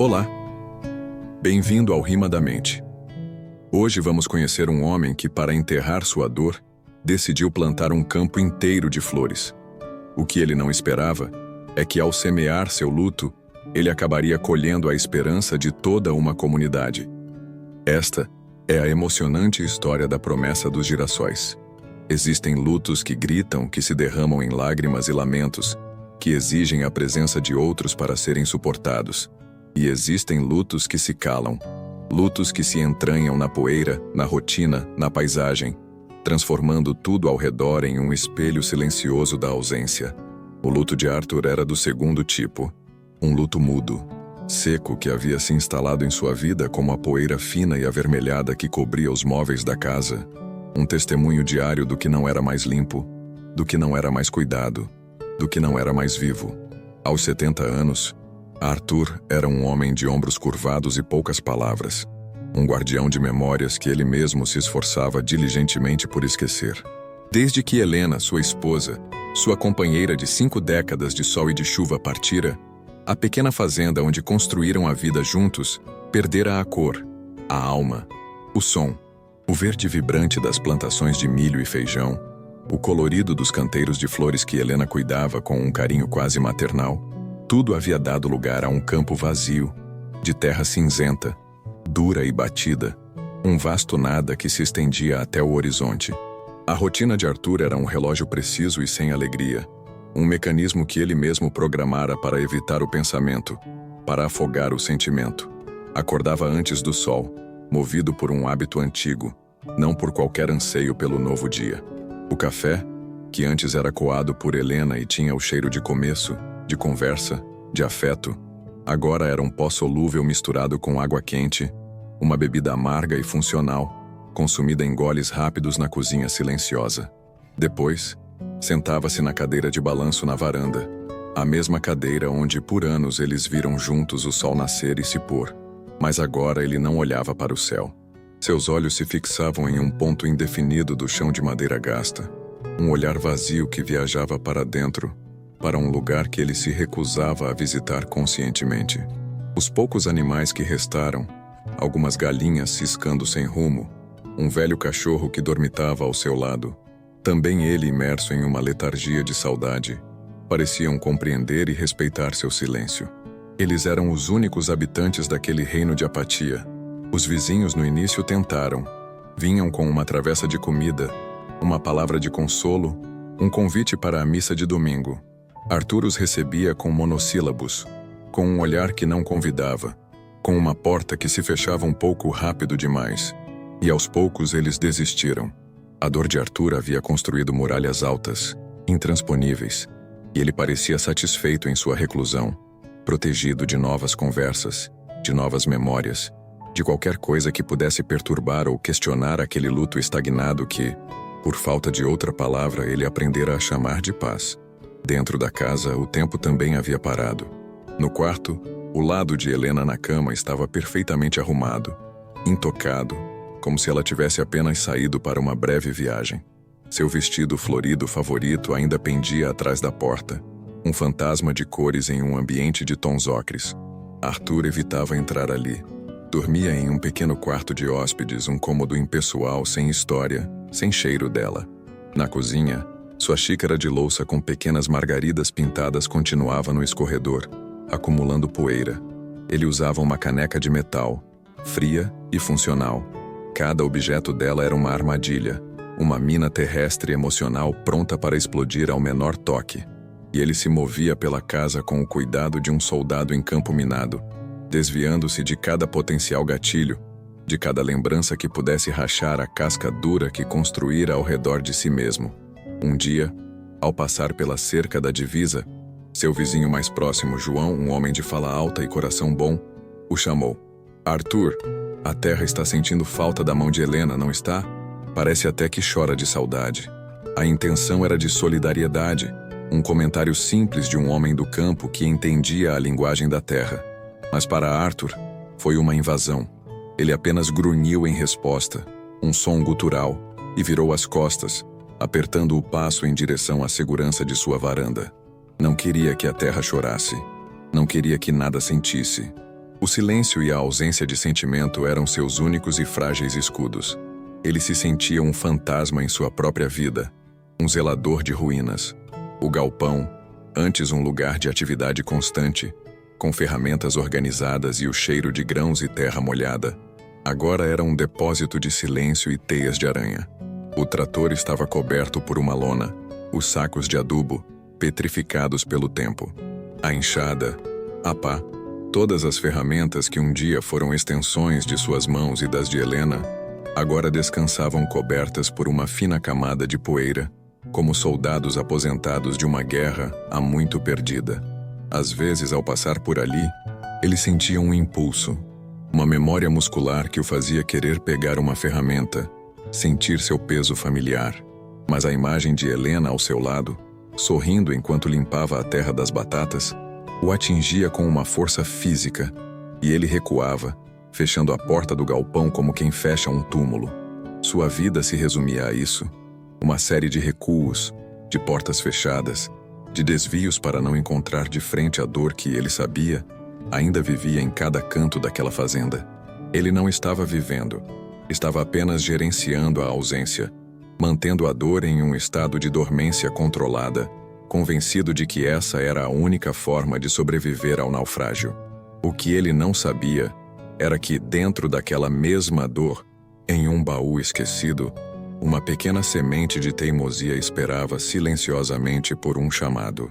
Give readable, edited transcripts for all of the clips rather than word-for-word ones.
Olá, bem-vindo ao Rima da Mente. Hoje vamos conhecer um homem que, para enterrar sua dor, decidiu plantar um campo inteiro de flores. O que ele não esperava é que, ao semear seu luto, ele acabaria colhendo a esperança de toda uma comunidade. Esta é a emocionante história da promessa dos girassóis. Existem lutos que gritam, que se derramam em lágrimas e lamentos, que exigem a presença de outros para serem suportados. E existem lutos que se calam, lutos que se entranham na poeira, na rotina, na paisagem, transformando tudo ao redor em um espelho silencioso da ausência. O luto de Arthur era do segundo tipo, um luto mudo, seco que havia se instalado em sua vida como a poeira fina e avermelhada que cobria os móveis da casa, um testemunho diário do que não era mais limpo, do que não era mais cuidado, do que não era mais vivo. Aos 70 anos, Arthur era um homem de ombros curvados e poucas palavras, um guardião de memórias que ele mesmo se esforçava diligentemente por esquecer. Desde que Helena, sua esposa, sua companheira de 5 décadas de sol e de chuva partira, a pequena fazenda onde construíram a vida juntos perdera a cor, a alma, o som, o verde vibrante das plantações de milho e feijão, o colorido dos canteiros de flores que Helena cuidava com um carinho quase maternal. Tudo havia dado lugar a um campo vazio, de terra cinzenta, dura e batida, um vasto nada que se estendia até o horizonte. A rotina de Arthur era um relógio preciso e sem alegria, um mecanismo que ele mesmo programara para evitar o pensamento, para afogar o sentimento. Acordava antes do sol, movido por um hábito antigo, não por qualquer anseio pelo novo dia. O café, que antes era coado por Helena e tinha o cheiro de começo, de conversa, de afeto, agora era um pó solúvel misturado com água quente, uma bebida amarga e funcional, consumida em goles rápidos na cozinha silenciosa. Depois, sentava-se na cadeira de balanço na varanda, a mesma cadeira onde por anos eles viram juntos o sol nascer e se pôr, mas agora ele não olhava para o céu. Seus olhos se fixavam em um ponto indefinido do chão de madeira gasta, um olhar vazio que viajava para dentro, para um lugar que ele se recusava a visitar conscientemente. Os poucos animais que restaram, algumas galinhas ciscando sem rumo, um velho cachorro que dormitava ao seu lado, também ele imerso em uma letargia de saudade, pareciam compreender e respeitar seu silêncio. Eles eram os únicos habitantes daquele reino de apatia. Os vizinhos no início tentaram, vinham com uma travessa de comida, uma palavra de consolo, um convite para a missa de domingo. Arthur os recebia com monossílabos, com um olhar que não convidava, com uma porta que se fechava um pouco rápido demais. E aos poucos eles desistiram. A dor de Arthur havia construído muralhas altas, intransponíveis, e ele parecia satisfeito em sua reclusão, protegido de novas conversas, de novas memórias, de qualquer coisa que pudesse perturbar ou questionar aquele luto estagnado que, por falta de outra palavra, ele aprendera a chamar de paz. Dentro da casa, o tempo também havia parado. No quarto, o lado de Helena na cama estava perfeitamente arrumado, intocado, como se ela tivesse apenas saído para uma breve viagem. Seu vestido florido favorito ainda pendia atrás da porta, um fantasma de cores em um ambiente de tons ocres. Arthur evitava entrar ali. Dormia em um pequeno quarto de hóspedes, um cômodo impessoal, sem história, sem cheiro dela. Na cozinha, sua xícara de louça com pequenas margaridas pintadas continuava no escorredor, acumulando poeira. Ele usava uma caneca de metal, fria e funcional. Cada objeto dela era uma armadilha, uma mina terrestre emocional pronta para explodir ao menor toque. E ele se movia pela casa com o cuidado de um soldado em campo minado, desviando-se de cada potencial gatilho, de cada lembrança que pudesse rachar a casca dura que construíra ao redor de si mesmo. Um dia, ao passar pela cerca da divisa, seu vizinho mais próximo, João, um homem de fala alta e coração bom, o chamou. Arthur, a terra está sentindo falta da mão de Helena, não está? Parece até que chora de saudade. A intenção era de solidariedade, um comentário simples de um homem do campo que entendia a linguagem da terra. Mas para Arthur, foi uma invasão. Ele apenas grunhiu em resposta, um som gutural, e virou as costas, apertando o passo em direção à segurança de sua varanda. Não queria que a terra chorasse. Não queria que nada sentisse. O silêncio e a ausência de sentimento eram seus únicos e frágeis escudos. Ele se sentia um fantasma em sua própria vida, um zelador de ruínas. O galpão, antes um lugar de atividade constante, com ferramentas organizadas e o cheiro de grãos e terra molhada, agora era um depósito de silêncio e teias de aranha. O trator estava coberto por uma lona, os sacos de adubo, petrificados pelo tempo. A enxada, a pá, todas as ferramentas que um dia foram extensões de suas mãos e das de Helena, agora descansavam cobertas por uma fina camada de poeira, como soldados aposentados de uma guerra há muito perdida. Às vezes, ao passar por ali, ele sentia um impulso, uma memória muscular que o fazia querer pegar uma ferramenta, sentir seu peso familiar. Mas a imagem de Helena ao seu lado, sorrindo enquanto limpava a terra das batatas, o atingia com uma força física, e ele recuava, fechando a porta do galpão como quem fecha um túmulo. Sua vida se resumia a isso, uma série de recuos, de portas fechadas, de desvios para não encontrar de frente a dor que ele sabia ainda vivia em cada canto daquela fazenda. Ele não estava vivendo, estava apenas gerenciando a ausência, mantendo a dor em um estado de dormência controlada, convencido de que essa era a única forma de sobreviver ao naufrágio. O que ele não sabia era que, dentro daquela mesma dor, em um baú esquecido, uma pequena semente de teimosia esperava silenciosamente por um chamado.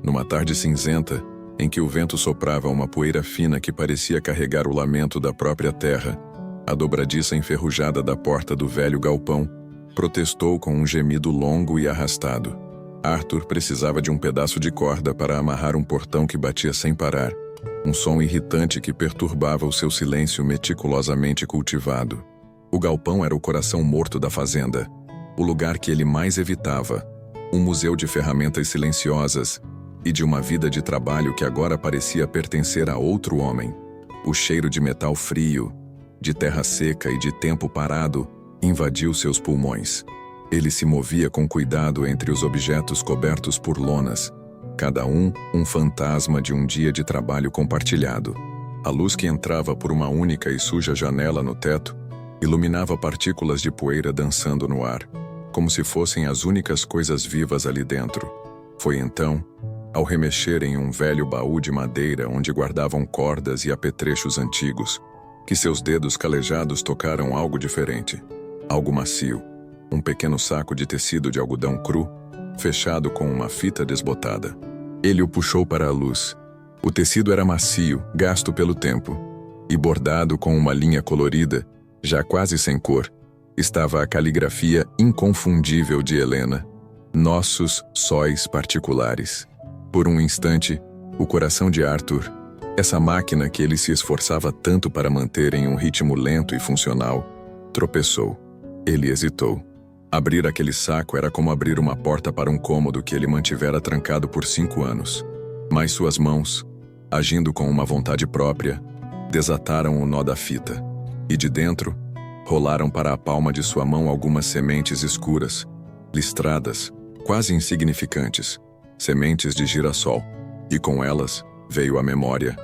Numa tarde cinzenta, em que o vento soprava uma poeira fina que parecia carregar o lamento da própria terra, a dobradiça enferrujada da porta do velho galpão protestou com um gemido longo e arrastado. Arthur precisava de um pedaço de corda para amarrar um portão que batia sem parar, um som irritante que perturbava o seu silêncio meticulosamente cultivado. O galpão era o coração morto da fazenda, o lugar que ele mais evitava, um museu de ferramentas silenciosas e de uma vida de trabalho que agora parecia pertencer a outro homem. O cheiro de metal frio, de terra seca e de tempo parado invadiu seus pulmões. Ele se movia com cuidado entre os objetos cobertos por lonas, cada um fantasma de um dia de trabalho compartilhado. A luz que entrava por uma única e suja janela no teto iluminava partículas de poeira dançando no ar, como se fossem as únicas coisas vivas ali dentro. Foi então, ao remexer em um velho baú de madeira onde guardavam cordas e apetrechos antigos, que seus dedos calejados tocaram algo diferente, algo macio, um pequeno saco de tecido de algodão cru, fechado com uma fita desbotada. Ele o puxou para a luz. O tecido era macio, gasto pelo tempo, e bordado com uma linha colorida, já quase sem cor, estava a caligrafia inconfundível de Helena. Nossos sóis particulares. Por um instante, o coração de Arthur, essa máquina que ele se esforçava tanto para manter em um ritmo lento e funcional, tropeçou. Ele hesitou. Abrir aquele saco era como abrir uma porta para um cômodo que ele mantivera trancado por 5 anos. Mas suas mãos, agindo com uma vontade própria, desataram o nó da fita. E de dentro, rolaram para a palma de sua mão algumas sementes escuras, listradas, quase insignificantes, sementes de girassol. E com elas veio a memória.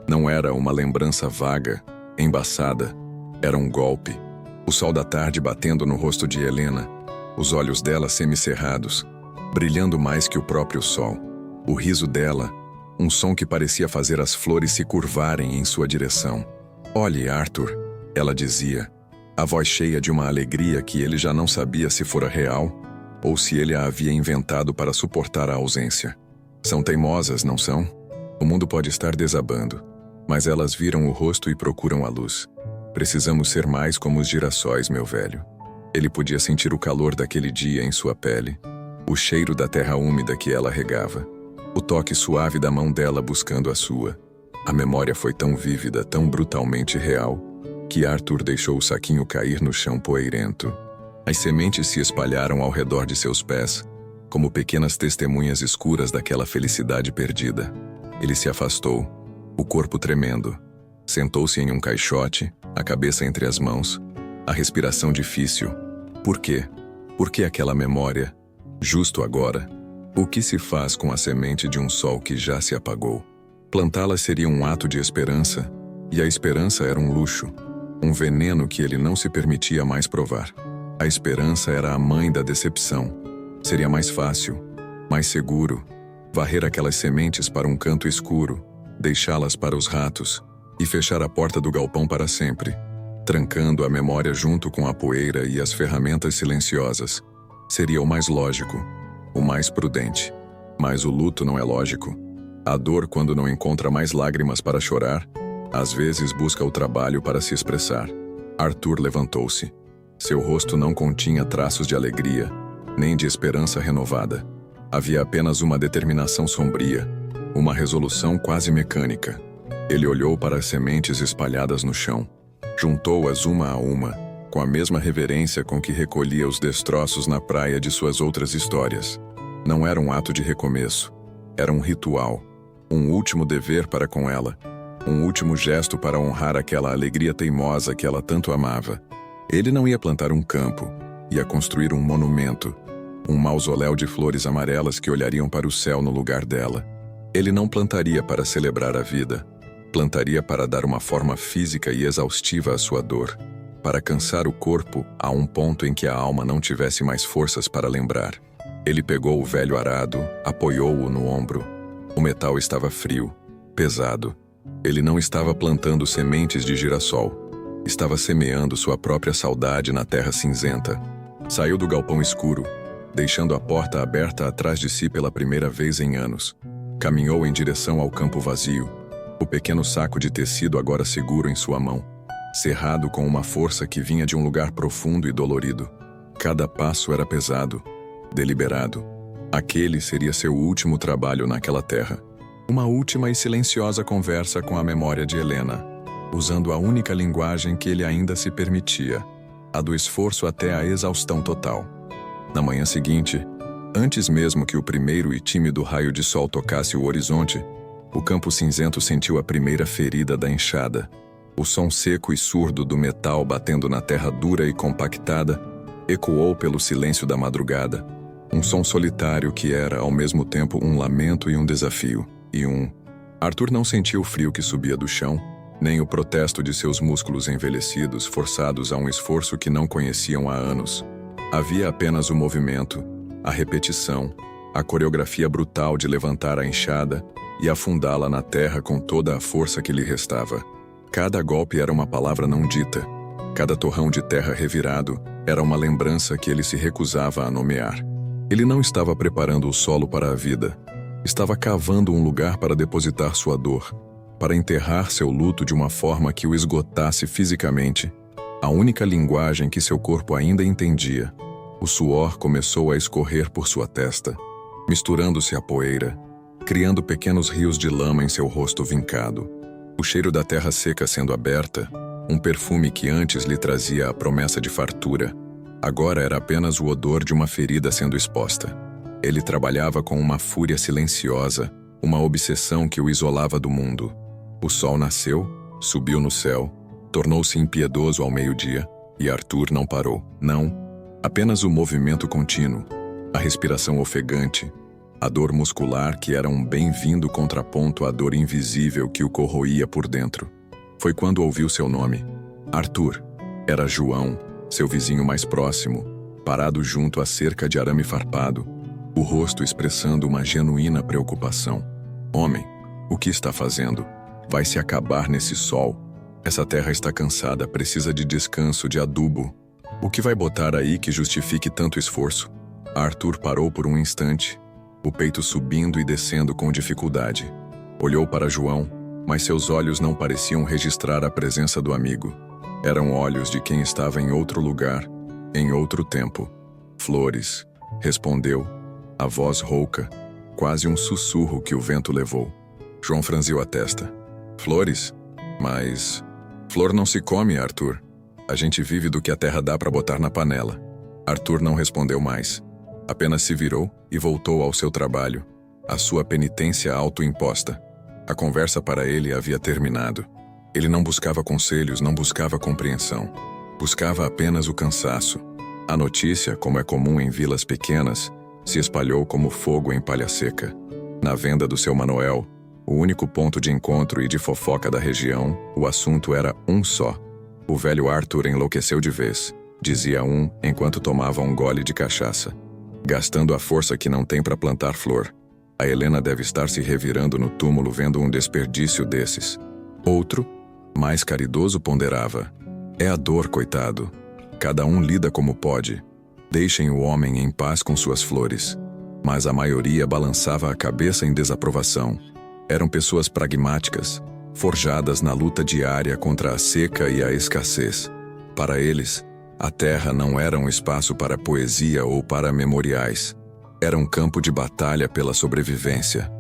Não era uma lembrança vaga, embaçada, era um golpe. O sol da tarde batendo no rosto de Helena, os olhos dela semicerrados, brilhando mais que o próprio sol. O riso dela, um som que parecia fazer as flores se curvarem em sua direção. "Olhe, Arthur", ela dizia, a voz cheia de uma alegria que ele já não sabia se fora real ou se ele a havia inventado para suportar a ausência. "São teimosas, não são? O mundo pode estar desabando, mas elas viram o rosto e procuram a luz. Precisamos ser mais como os girassóis, meu velho." Ele podia sentir o calor daquele dia em sua pele, o cheiro da terra úmida que ela regava, o toque suave da mão dela buscando a sua. A memória foi tão vívida, tão brutalmente real, que Arthur deixou o saquinho cair no chão poeirento. As sementes se espalharam ao redor de seus pés, como pequenas testemunhas escuras daquela felicidade perdida. Ele se afastou, o corpo tremendo. Sentou-se em um caixote, a cabeça entre as mãos, a respiração difícil. Por quê? Por que aquela memória? Justo agora? O que se faz com a semente de um sol que já se apagou? Plantá-la seria um ato de esperança, E a esperança era um luxo, um veneno que ele não se permitia mais provar. A esperança era a mãe da decepção. Seria mais fácil, mais seguro, varrer aquelas sementes para um canto escuro, deixá-las para os ratos e fechar a porta do galpão para sempre, trancando a memória junto com a poeira e as ferramentas silenciosas. Seria o mais lógico, o mais prudente. Mas o luto não é lógico. A dor, quando não encontra mais lágrimas para chorar, às vezes busca o trabalho para se expressar. Arthur levantou-se. Seu rosto não continha traços de alegria, nem de esperança renovada. Havia apenas uma determinação sombria, uma resolução quase mecânica. Ele olhou para as sementes espalhadas no chão, juntou-as uma a uma, com a mesma reverência com que recolhia os destroços na praia de suas outras histórias. Não era um ato de recomeço, era um ritual, um último dever para com ela, um último gesto para honrar aquela alegria teimosa que ela tanto amava. Ele não ia plantar um campo, ia construir um monumento, um mausoléu de flores amarelas que olhariam para o céu no lugar dela. Ele não plantaria para celebrar a vida, plantaria para dar uma forma física e exaustiva à sua dor, para cansar o corpo a um ponto em que a alma não tivesse mais forças para lembrar. Ele pegou o velho arado, apoiou-o no ombro. O metal estava frio, pesado. Ele não estava plantando sementes de girassol. Estava semeando sua própria saudade na terra cinzenta. Saiu do galpão escuro, deixando a porta aberta atrás de si pela primeira vez em anos. Caminhou em direção ao campo vazio, o pequeno saco de tecido agora seguro em sua mão, cerrado com uma força que vinha de um lugar profundo e dolorido. Cada passo era pesado, deliberado. Aquele seria seu último trabalho naquela terra. Uma última e silenciosa conversa com a memória de Helena, usando a única linguagem que ele ainda se permitia, a do esforço até a exaustão total. Na manhã seguinte, antes mesmo que o primeiro e tímido raio de sol tocasse o horizonte, o campo cinzento sentiu a primeira ferida da enxada. O som seco e surdo do metal batendo na terra dura e compactada ecoou pelo silêncio da madrugada, um som solitário que era, ao mesmo tempo, um lamento e um desafio. Arthur não sentiu o frio que subia do chão, nem o protesto de seus músculos envelhecidos forçados a um esforço que não conheciam há anos. Havia apenas o movimento, a repetição, a coreografia brutal de levantar a enxada e afundá-la na terra com toda a força que lhe restava. Cada golpe era uma palavra não dita, cada torrão de terra revirado era uma lembrança que ele se recusava a nomear. Ele não estava preparando o solo para a vida, estava cavando um lugar para depositar sua dor, para enterrar seu luto de uma forma que o esgotasse fisicamente, a única linguagem que seu corpo ainda entendia. O suor começou a escorrer por sua testa, misturando-se à poeira, criando pequenos rios de lama em seu rosto vincado. O cheiro da terra seca sendo aberta, um perfume que antes lhe trazia a promessa de fartura, agora era apenas o odor de uma ferida sendo exposta. Ele trabalhava com uma fúria silenciosa, uma obsessão que o isolava do mundo. O sol nasceu, subiu no céu, tornou-se impiedoso ao meio-dia, e Arthur não parou. Não, apenas o movimento contínuo, a respiração ofegante, a dor muscular que era um bem-vindo contraponto à dor invisível que o corroía por dentro. Foi quando ouviu seu nome. Arthur. Era João, seu vizinho mais próximo, parado junto à cerca de arame farpado, o rosto expressando uma genuína preocupação. Homem, o que está fazendo? Vai se acabar nesse sol. Essa terra está cansada, precisa de descanso, de adubo. O que vai botar aí que justifique tanto esforço? Arthur parou por um instante, o peito subindo e descendo com dificuldade. Olhou para João, mas seus olhos não pareciam registrar a presença do amigo. Eram olhos de quem estava em outro lugar, em outro tempo. Flores, respondeu, a voz rouca, quase um sussurro que o vento levou. João franziu a testa. Flores? Mas... flor não se come, Arthur. A gente vive do que a terra dá para botar na panela. Arthur não respondeu mais. Apenas se virou e voltou ao seu trabalho, à sua penitência autoimposta. A conversa para ele havia terminado. Ele não buscava conselhos, não buscava compreensão. Buscava apenas o cansaço. A notícia, como é comum em vilas pequenas, se espalhou como fogo em palha seca. Na venda do seu Manuel, O único ponto de encontro e de fofoca da região, o assunto era um só. O velho Arthur enlouqueceu de vez, dizia um enquanto tomava um gole de cachaça. Gastando a força que não tem para plantar flor. A Helena deve estar se revirando no túmulo vendo um desperdício desses. Outro, mais caridoso, ponderava: é a dor, coitado. Cada um lida como pode. Deixem o homem em paz com suas flores. Mas a maioria balançava a cabeça em desaprovação. Eram pessoas pragmáticas, forjadas na luta diária contra a seca e a escassez. Para eles, a terra não era um espaço para poesia ou para memoriais. Era um campo de batalha pela sobrevivência.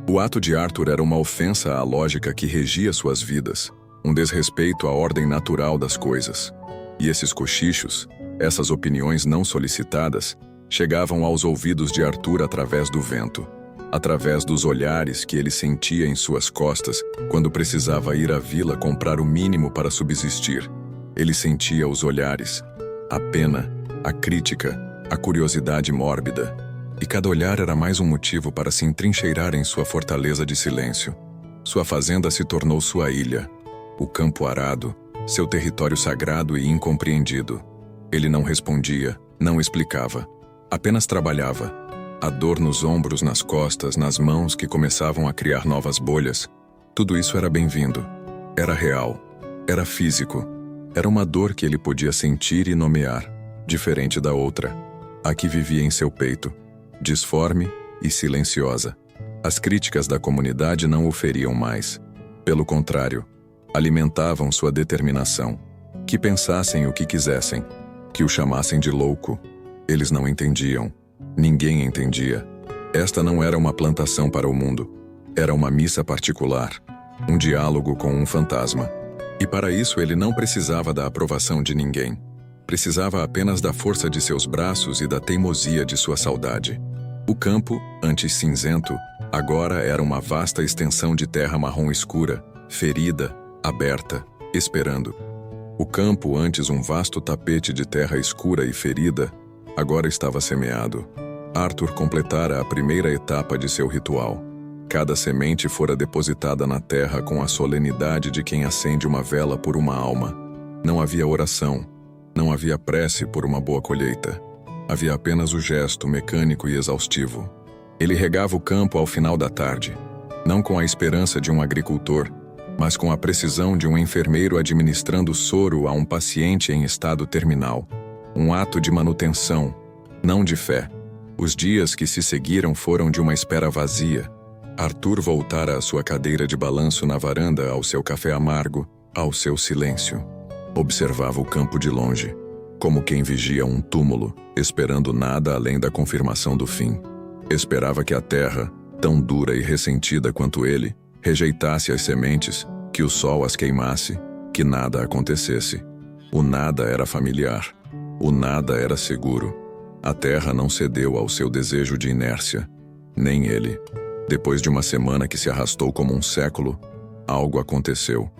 O ato de Arthur era uma ofensa à lógica que regia suas vidas, um desrespeito à ordem natural das coisas. E esses cochichos, essas opiniões não solicitadas, chegavam aos ouvidos de Arthur através do vento, através dos olhares que ele sentia em suas costas quando precisava ir à vila comprar o mínimo para subsistir. Ele sentia os olhares, a pena, a crítica, a curiosidade mórbida. E cada olhar era mais um motivo para se entrincheirar em sua fortaleza de silêncio. Sua fazenda se tornou sua ilha, o campo arado, seu território sagrado e incompreendido. Ele não respondia, não explicava, apenas trabalhava. A dor nos ombros, nas costas, nas mãos que começavam a criar novas bolhas. Tudo isso era bem-vindo. Era real. Era físico. Era uma dor que ele podia sentir e nomear, diferente da outra, a que vivia em seu peito, disforme e silenciosa. As críticas da comunidade não o feriam mais. Pelo contrário, alimentavam sua determinação. Que pensassem o que quisessem, que o chamassem de louco. Eles não entendiam. Ninguém entendia. Esta não era uma plantação para o mundo. Era uma missa particular, um diálogo com um fantasma. E para isso ele não precisava da aprovação de ninguém. Precisava apenas da força de seus braços e da teimosia de sua saudade. O campo, antes cinzento, agora era uma vasta extensão de terra marrom escura, ferida, aberta, esperando. O campo, antes um vasto tapete de terra escura e ferida, agora estava semeado. Arthur completara a primeira etapa de seu ritual. Cada semente fora depositada na terra com a solenidade de quem acende uma vela por uma alma. Não havia oração, não havia prece por uma boa colheita. Havia apenas o gesto mecânico e exaustivo. Ele regava o campo ao final da tarde, não com a esperança de um agricultor, mas com a precisão de um enfermeiro administrando soro a um paciente em estado terminal. Um ato de manutenção, não de fé. Os dias que se seguiram foram de uma espera vazia. Arthur voltara à sua cadeira de balanço na varanda, ao seu café amargo, ao seu silêncio. Observava o campo de longe, como quem vigia um túmulo, esperando nada além da confirmação do fim. Esperava que a terra, tão dura e ressentida quanto ele, rejeitasse as sementes, que o sol as queimasse, que nada acontecesse. O nada era familiar. O nada era seguro. A terra não cedeu ao seu desejo de inércia, nem ele. Depois de uma semana que se arrastou como um século, algo aconteceu.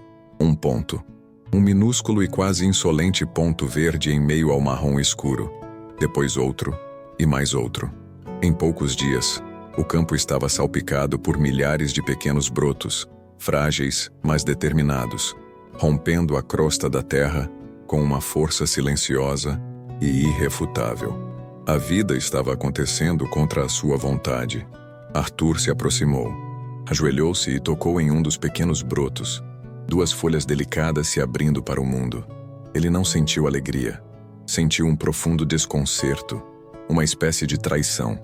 Um ponto. Um minúsculo e quase insolente ponto verde em meio ao marrom escuro. Depois outro, e mais outro. Em poucos dias, o campo estava salpicado por milhares de pequenos brotos, frágeis, mas determinados, rompendo a crosta da terra com uma força silenciosa e irrefutável. A vida estava acontecendo contra a sua vontade. Arthur se aproximou, ajoelhou-se e tocou em um dos pequenos brotos, duas folhas delicadas se abrindo para o mundo. Ele não sentiu alegria. Sentiu um profundo desconcerto, uma espécie de traição.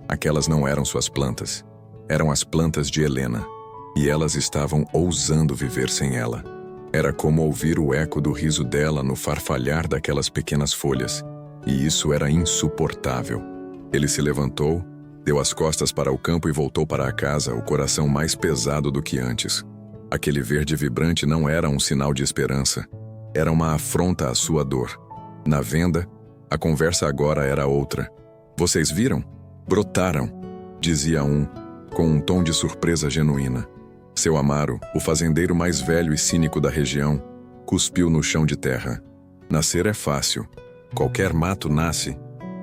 Aquelas não eram suas plantas. Eram as plantas de Helena, e elas estavam ousando viver sem ela. Era como ouvir o eco do riso dela no farfalhar daquelas pequenas folhas, e isso era insuportável. Ele se levantou, deu as costas para o campo e voltou para a casa, o coração mais pesado do que antes. Aquele verde vibrante não era um sinal de esperança. Era uma afronta à sua dor. Na venda, a conversa agora era outra. "Vocês viram? Brotaram", dizia um, com um tom de surpresa genuína. Seu Amaro, o fazendeiro mais velho e cínico da região, cuspiu no chão de terra. "Nascer é fácil. Qualquer mato nasce.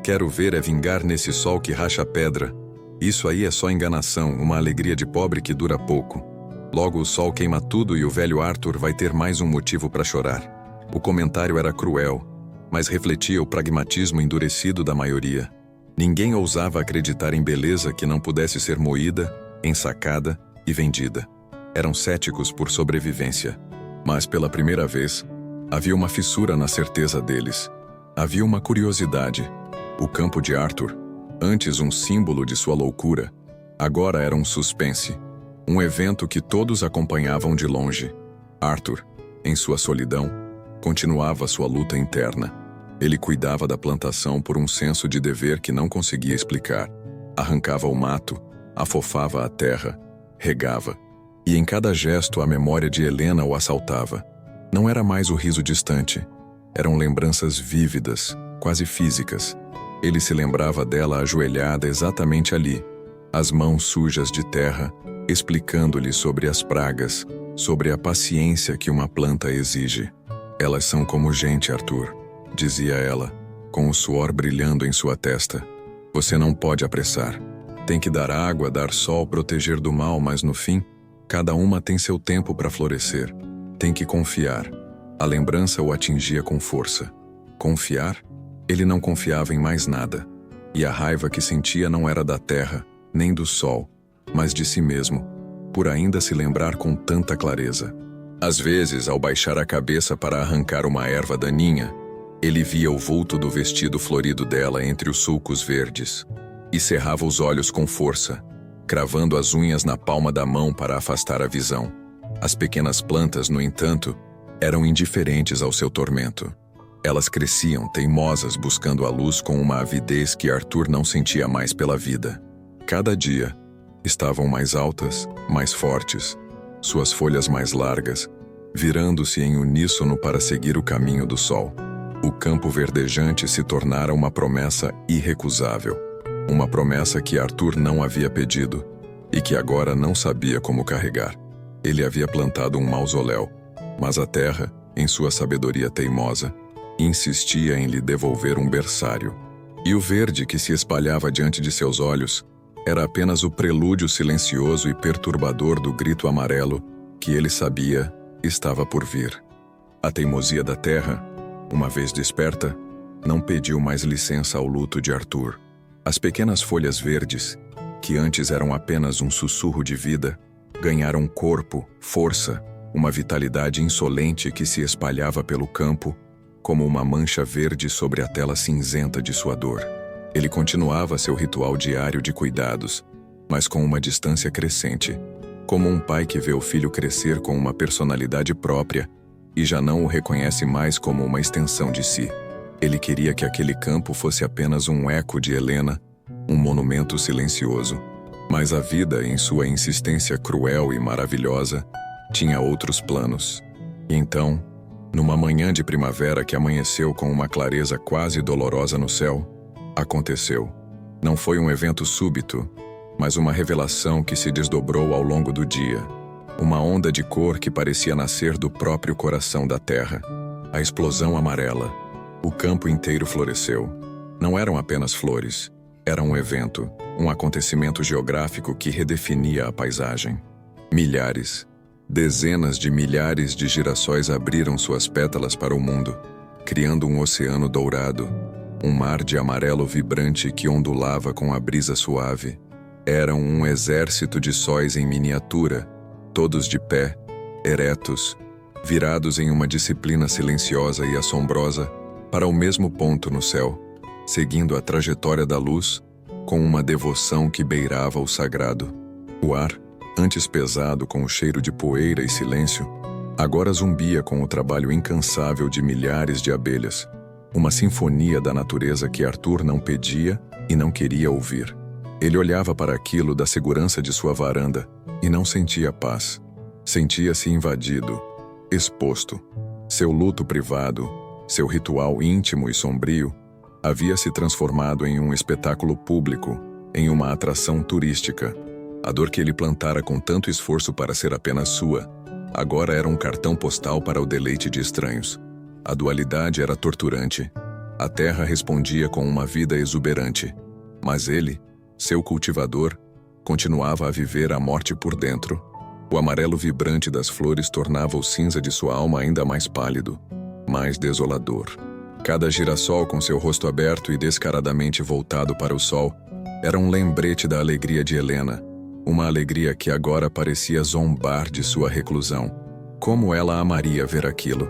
Quero ver é vingar nesse sol que racha a pedra. Isso aí é só enganação, uma alegria de pobre que dura pouco. Logo o sol queima tudo e o velho Arthur vai ter mais um motivo para chorar. O comentário era cruel, mas refletia o pragmatismo endurecido da maioria. Ninguém ousava acreditar em beleza que não pudesse ser moída, ensacada e vendida. Eram céticos por sobrevivência. Mas pela primeira vez, havia uma fissura na certeza deles. Havia uma curiosidade. O campo de Arthur, antes um símbolo de sua loucura, agora era um suspense. Um evento que todos acompanhavam de longe. Arthur, em sua solidão, continuava sua luta interna. Ele cuidava da plantação por um senso de dever que não conseguia explicar. Arrancava o mato, afofava a terra, regava. E em cada gesto a memória de Helena o assaltava. Não era mais o riso distante. Eram lembranças vívidas, quase físicas. Ele se lembrava dela ajoelhada exatamente ali, as mãos sujas de terra, explicando-lhe sobre as pragas, sobre a paciência que uma planta exige. Elas são como gente, Arthur, dizia ela, com o suor brilhando em sua testa. Você não pode apressar. Tem que dar água, dar sol, proteger do mal, mas no fim, cada uma tem seu tempo para florescer. Tem que confiar. A lembrança o atingia com força. Confiar? Ele não confiava em mais nada. E a raiva que sentia não era da terra, nem do sol, mas de si mesmo, por ainda se lembrar com tanta clareza. Às vezes, ao baixar a cabeça para arrancar uma erva daninha, ele via o vulto do vestido florido dela entre os sulcos verdes, e cerrava os olhos com força, cravando as unhas na palma da mão para afastar a visão. As pequenas plantas, no entanto, eram indiferentes ao seu tormento. Elas cresciam, teimosas, buscando a luz com uma avidez que Arthur não sentia mais pela vida. Cada dia, estavam mais altas, mais fortes, suas folhas mais largas, virando-se em uníssono para seguir o caminho do sol. O campo verdejante se tornara uma promessa irrecusável. Uma promessa que Arthur não havia pedido e que agora não sabia como carregar. Ele havia plantado um mausoléu, mas a terra, em sua sabedoria teimosa, insistia em lhe devolver um berçário. E o verde que se espalhava diante de seus olhos era apenas o prelúdio silencioso e perturbador do grito amarelo que ele sabia estava por vir. A teimosia da terra, uma vez desperta, não pediu mais licença ao luto de Arthur. As pequenas folhas verdes, que antes eram apenas um sussurro de vida, ganharam corpo, força, uma vitalidade insolente que se espalhava pelo campo como uma mancha verde sobre a tela cinzenta de sua dor. Ele continuava seu ritual diário de cuidados, mas com uma distância crescente, como um pai que vê o filho crescer com uma personalidade própria e já não o reconhece mais como uma extensão de si. Ele queria que aquele campo fosse apenas um eco de Helena, um monumento silencioso. Mas a vida, em sua insistência cruel e maravilhosa, tinha outros planos. E então, numa manhã de primavera que amanheceu com uma clareza quase dolorosa no céu, aconteceu. Não foi um evento súbito, mas uma revelação que se desdobrou ao longo do dia. Uma onda de cor que parecia nascer do próprio coração da terra. A explosão amarela. O campo inteiro floresceu. Não eram apenas flores. Era um evento, um acontecimento geográfico que redefinia a paisagem. Milhares, dezenas de milhares de girassóis abriram suas pétalas para o mundo, criando um oceano dourado, um mar de amarelo vibrante que ondulava com a brisa suave. Eram um exército de sóis em miniatura, todos de pé, eretos, virados em uma disciplina silenciosa e assombrosa para o mesmo ponto no céu, seguindo a trajetória da luz com uma devoção que beirava o sagrado. O ar, antes pesado com o cheiro de poeira e silêncio, agora zumbia com o trabalho incansável de milhares de abelhas, uma sinfonia da natureza que Arthur não pedia e não queria ouvir. Ele olhava para aquilo da segurança de sua varanda e não sentia paz. Sentia-se invadido, exposto. Seu luto privado, seu ritual íntimo e sombrio, havia se transformado em um espetáculo público, em uma atração turística. A dor que ele plantara com tanto esforço para ser apenas sua, agora era um cartão postal para o deleite de estranhos. A dualidade era torturante. A terra respondia com uma vida exuberante. Mas ele, seu cultivador, continuava a viver a morte por dentro. O amarelo vibrante das flores tornava o cinza de sua alma ainda mais pálido, mais desolador. Cada girassol com seu rosto aberto e descaradamente voltado para o sol era um lembrete da alegria de Helena, uma alegria que agora parecia zombar de sua reclusão. Como ela amaria ver aquilo!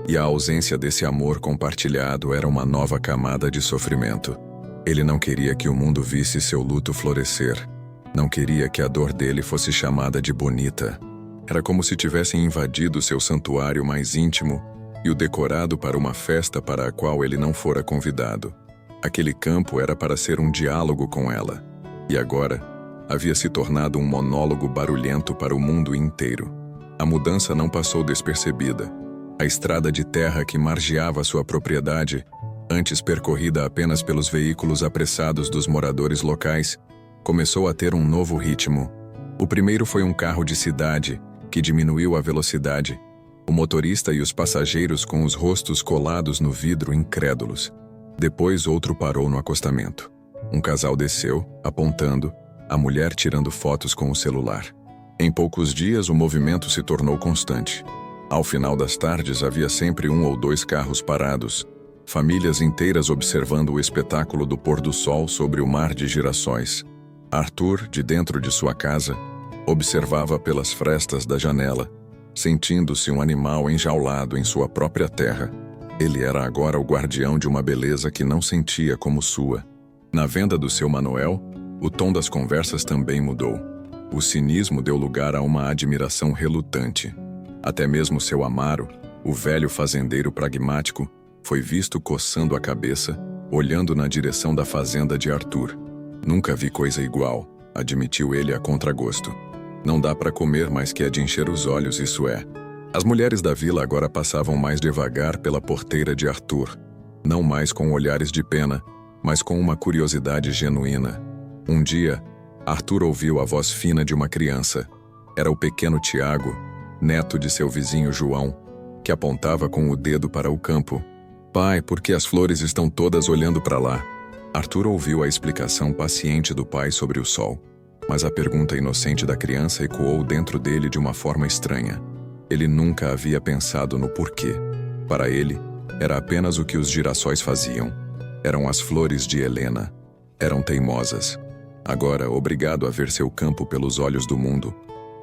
E a ausência desse amor compartilhado era uma nova camada de sofrimento. Ele não queria que o mundo visse seu luto florescer. Não queria que a dor dele fosse chamada de bonita. Era como se tivessem invadido seu santuário mais íntimo e o decorado para uma festa para a qual ele não fora convidado. Aquele campo era para ser um diálogo com ela. E agora, havia se tornado um monólogo barulhento para o mundo inteiro. A mudança não passou despercebida. A estrada de terra que margeava sua propriedade, antes percorrida apenas pelos veículos apressados dos moradores locais, começou a ter um novo ritmo. O primeiro foi um carro de cidade, que diminuiu a velocidade. O motorista e os passageiros com os rostos colados no vidro incrédulos. Depois outro parou no acostamento. Um casal desceu, apontando, a mulher tirando fotos com o celular. Em poucos dias o movimento se tornou constante. Ao final das tardes havia sempre 1 ou 2 carros parados, famílias inteiras observando o espetáculo do pôr do sol sobre o mar de girassóis. Arthur, de dentro de sua casa, observava pelas frestas da janela, sentindo-se um animal enjaulado em sua própria terra. Ele era agora o guardião de uma beleza que não sentia como sua. Na venda do seu Manuel, o tom das conversas também mudou. O cinismo deu lugar a uma admiração relutante. Até mesmo seu Amaro, o velho fazendeiro pragmático, foi visto coçando a cabeça, olhando na direção da fazenda de Arthur. Nunca vi coisa igual, admitiu ele a contragosto. Não dá para comer mais que a de encher os olhos, isso é. As mulheres da vila agora passavam mais devagar pela porteira de Arthur, não mais com olhares de pena, mas com uma curiosidade genuína. Um dia, Arthur ouviu a voz fina de uma criança. Era o pequeno Tiago, neto de seu vizinho João, que apontava com o dedo para o campo. Pai, por que as flores estão todas olhando para lá? Arthur ouviu a explicação paciente do pai sobre o sol, mas a pergunta inocente da criança ecoou dentro dele de uma forma estranha. Ele nunca havia pensado no porquê. Para ele, era apenas o que os girassóis faziam. Eram as flores de Helena. Eram teimosas. Agora, obrigado a ver seu campo pelos olhos do mundo,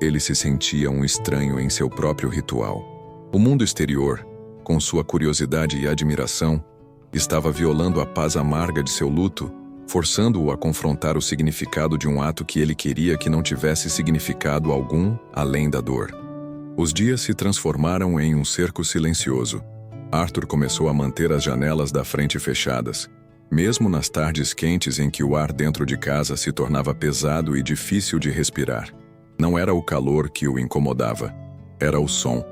ele se sentia um estranho em seu próprio ritual. O mundo exterior, com sua curiosidade e admiração, estava violando a paz amarga de seu luto, forçando-o a confrontar o significado de um ato que ele queria que não tivesse significado algum além da dor. Os dias se transformaram em um cerco silencioso. Arthur começou a manter as janelas da frente fechadas, mesmo nas tardes quentes em que o ar dentro de casa se tornava pesado e difícil de respirar. Não era o calor que o incomodava, era o som.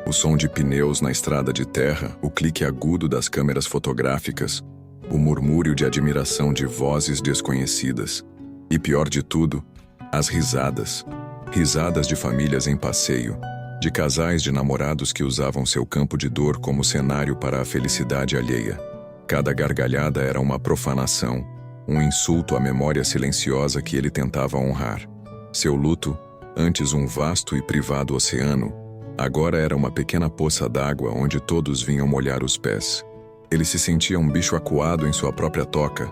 O som de pneus na estrada de terra, o clique agudo das câmeras fotográficas, o murmúrio de admiração de vozes desconhecidas. E pior de tudo, as risadas. Risadas de famílias em passeio, de casais de namorados que usavam seu campo de dor como cenário para a felicidade alheia. Cada gargalhada era uma profanação, um insulto à memória silenciosa que ele tentava honrar. Seu luto, antes um vasto e privado oceano, agora era uma pequena poça d'água onde todos vinham molhar os pés. Ele se sentia um bicho acuado em sua própria toca,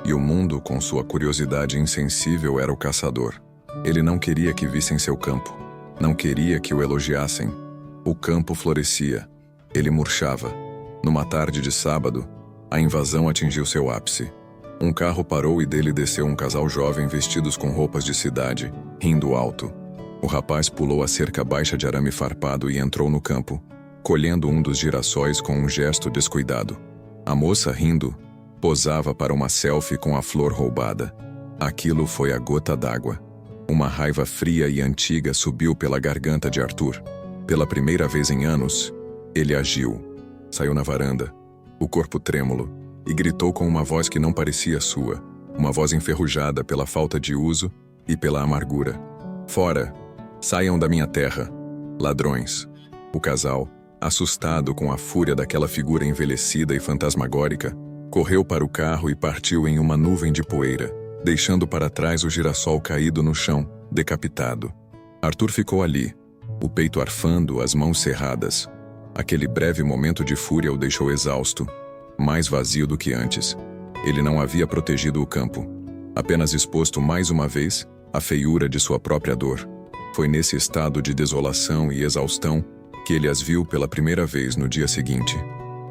e o mundo, com sua curiosidade insensível, era o caçador. Ele não queria que vissem seu campo. Não queria que o elogiassem. O campo florescia. Ele murchava. Numa tarde de sábado, a invasão atingiu seu ápice. Um carro parou e dele desceu um casal jovem vestidos com roupas de cidade, rindo alto. O rapaz pulou a cerca baixa de arame farpado e entrou no campo, colhendo um dos girassóis com um gesto descuidado. A moça, rindo, posava para uma selfie com a flor roubada. Aquilo foi a gota d'água. Uma raiva fria e antiga subiu pela garganta de Arthur. Pela primeira vez em anos, ele agiu. Saiu na varanda, o corpo trêmulo, e gritou com uma voz que não parecia sua, uma voz enferrujada pela falta de uso e pela amargura. Fora! Saiam da minha terra, ladrões. O casal, assustado com a fúria daquela figura envelhecida e fantasmagórica, correu para o carro e partiu em uma nuvem de poeira, deixando para trás o girassol caído no chão, decapitado. Arthur ficou ali, o peito arfando, as mãos cerradas. Aquele breve momento de fúria o deixou exausto, mais vazio do que antes. Ele não havia protegido o campo, apenas exposto mais uma vez à feiura de sua própria dor. Foi nesse estado de desolação e exaustão que ele as viu pela primeira vez no dia seguinte.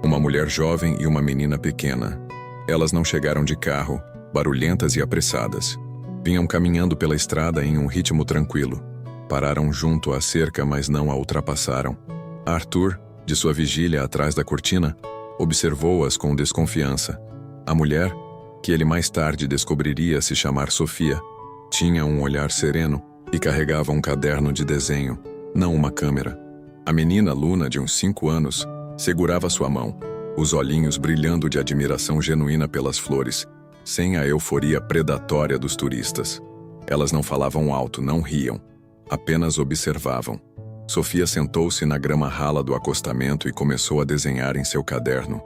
Uma mulher jovem e uma menina pequena. Elas não chegaram de carro, barulhentas e apressadas. Vinham caminhando pela estrada em um ritmo tranquilo. Pararam junto à cerca, mas não a ultrapassaram. Arthur, de sua vigília atrás da cortina, observou-as com desconfiança. A mulher, que ele mais tarde descobriria se chamar Sofia, tinha um olhar sereno e carregava um caderno de desenho, não uma câmera. A menina Luna, de uns 5 anos, segurava sua mão, os olhinhos brilhando de admiração genuína pelas flores, sem a euforia predatória dos turistas. Elas não falavam alto, não riam, apenas observavam. Sofia sentou-se na grama rala do acostamento e começou a desenhar em seu caderno.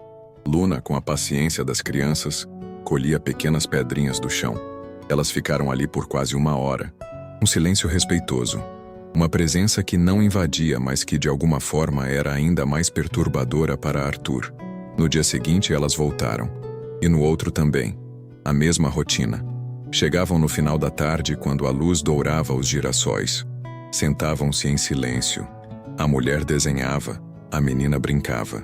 Luna, com a paciência das crianças, colhia pequenas pedrinhas do chão. Elas ficaram ali por quase 1 hora. Um silêncio respeitoso. Uma presença que não invadia, mas que de alguma forma era ainda mais perturbadora para Arthur. No dia seguinte elas voltaram. E no outro também. A mesma rotina. Chegavam no final da tarde quando a luz dourava os girassóis. Sentavam-se em silêncio. A mulher desenhava, a menina brincava.